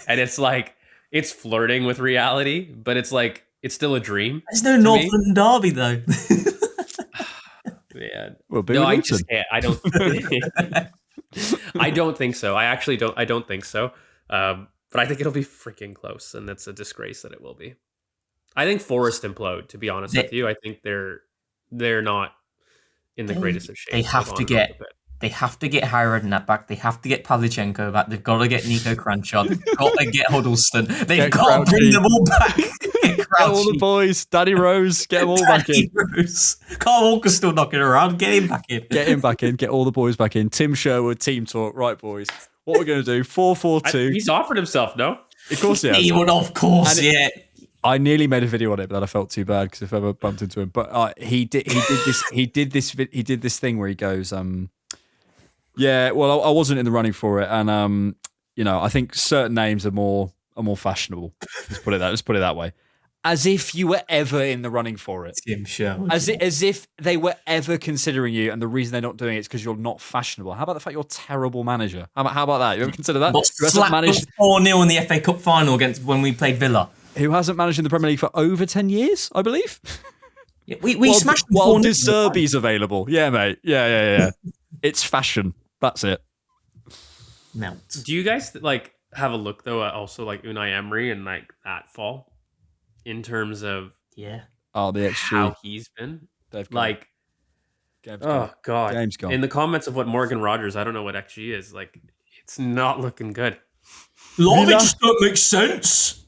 and it's flirting with reality, but it's still a dream. There's no Northland Derby though. Man, well, no, I just can't. I don't. I don't think so. I actually don't. I don't think so. But I think it'll be freaking close, and that's a disgrace that it will be. I think Forest implode. To be honest with you, I think they're not in the greatest of shape. They have to get Harry Redknapp back. They have to get Pavlyuchenko back. They've got to get Nico Cranshaw. They've got to get Huddleston. They've got to bring them all back. Get all the boys. Danny Rose. Get them all back in. Rose. Carl Walker's still knocking around. Get him back in. Get him back in. Get all the boys back in. Tim Sherwood, team talk. Right, boys. What we're going to do? 4-4-2. He's offered himself, no? Of course he has. He would, of course, yeah. I nearly made a video on it, but then I felt too bad because if I ever bumped into him. But he did this thing where he goes, yeah, well, I wasn't in the running for it, and I think certain names are more fashionable. Let's put it that way. As if you were ever in the running for it. Tim Sherwood. As if they were ever considering you, and the reason they're not doing it is because you're not fashionable. How about the fact you're a terrible manager? How about that? You ever consider that? Got slapped 4-0 in the FA Cup final against when we played Villa. Who hasn't managed in the Premier League for over 10 years, I believe? Yeah, we smashed them while 4-0. De Zerbi's available. Yeah, mate. Yeah. It's fashion. That's it. Melt. Do you guys like have a look though at also like Unai Emery and like that fall in terms of Oh, the XG. how he's been like oh god, game's gone. In the comments of what Morgan Rogers, I don't know what XG is, like it's not looking good. A lot of it just don't make sense.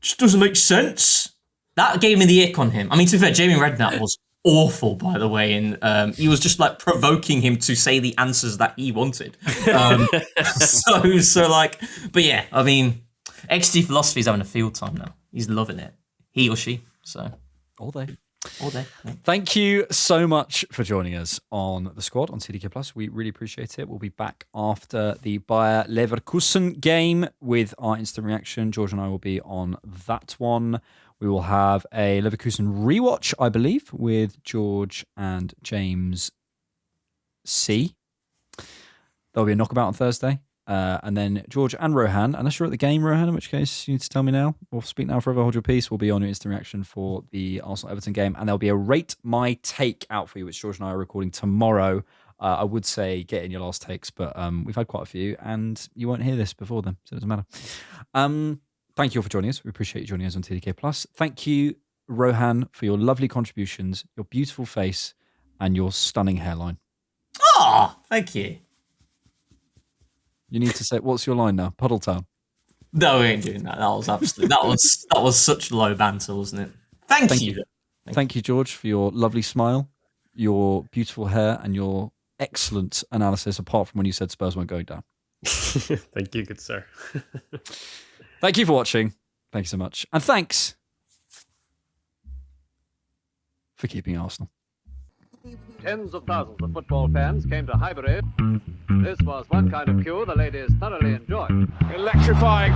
Just doesn't make sense. That gave me the ick on him. I mean, to be fair, Jamie Redknapp was awful, by the way, and he was just like provoking him to say the answers that he wanted. So like, but yeah, I mean, XG Philosophy is having a field time now. He's loving it. He or she. So all day. Yeah. Thank you so much for joining us on the squad on TDK Plus. We really appreciate it. We'll be back after the Bayer Leverkusen game with our instant reaction. George and I will be on that one. We will have a Leverkusen rewatch, I believe, with George and James C. There'll be a knockabout on Thursday. And then George and Rohan, unless you're at the game, Rohan, in which case you need to tell me now, or speak now forever, hold your peace, will be on your instant reaction for the Arsenal-Everton game. And there'll be a Rate My Take out for you, which George and I are recording tomorrow. I would say get in your last takes, but we've had quite a few, and you won't hear this before then, so it doesn't matter. Thank you all for joining us. We appreciate you joining us on TDK Plus. Thank you, Rohan, for your lovely contributions, your beautiful face, and your stunning hairline. Oh, thank you. You need to say, what's your line now? Puddletown. No, we ain't doing that. That was absolutely that was such low banter, wasn't it? Thank you. Thank you, George, for your lovely smile, your beautiful hair, and your excellent analysis, apart from when you said Spurs weren't going down. Thank you, good sir. Thank you for watching. Thank you so much. And thanks for keeping Arsenal. Tens of thousands of football fans came to Highbury. This was one kind of queue the ladies thoroughly enjoyed. Electrifying.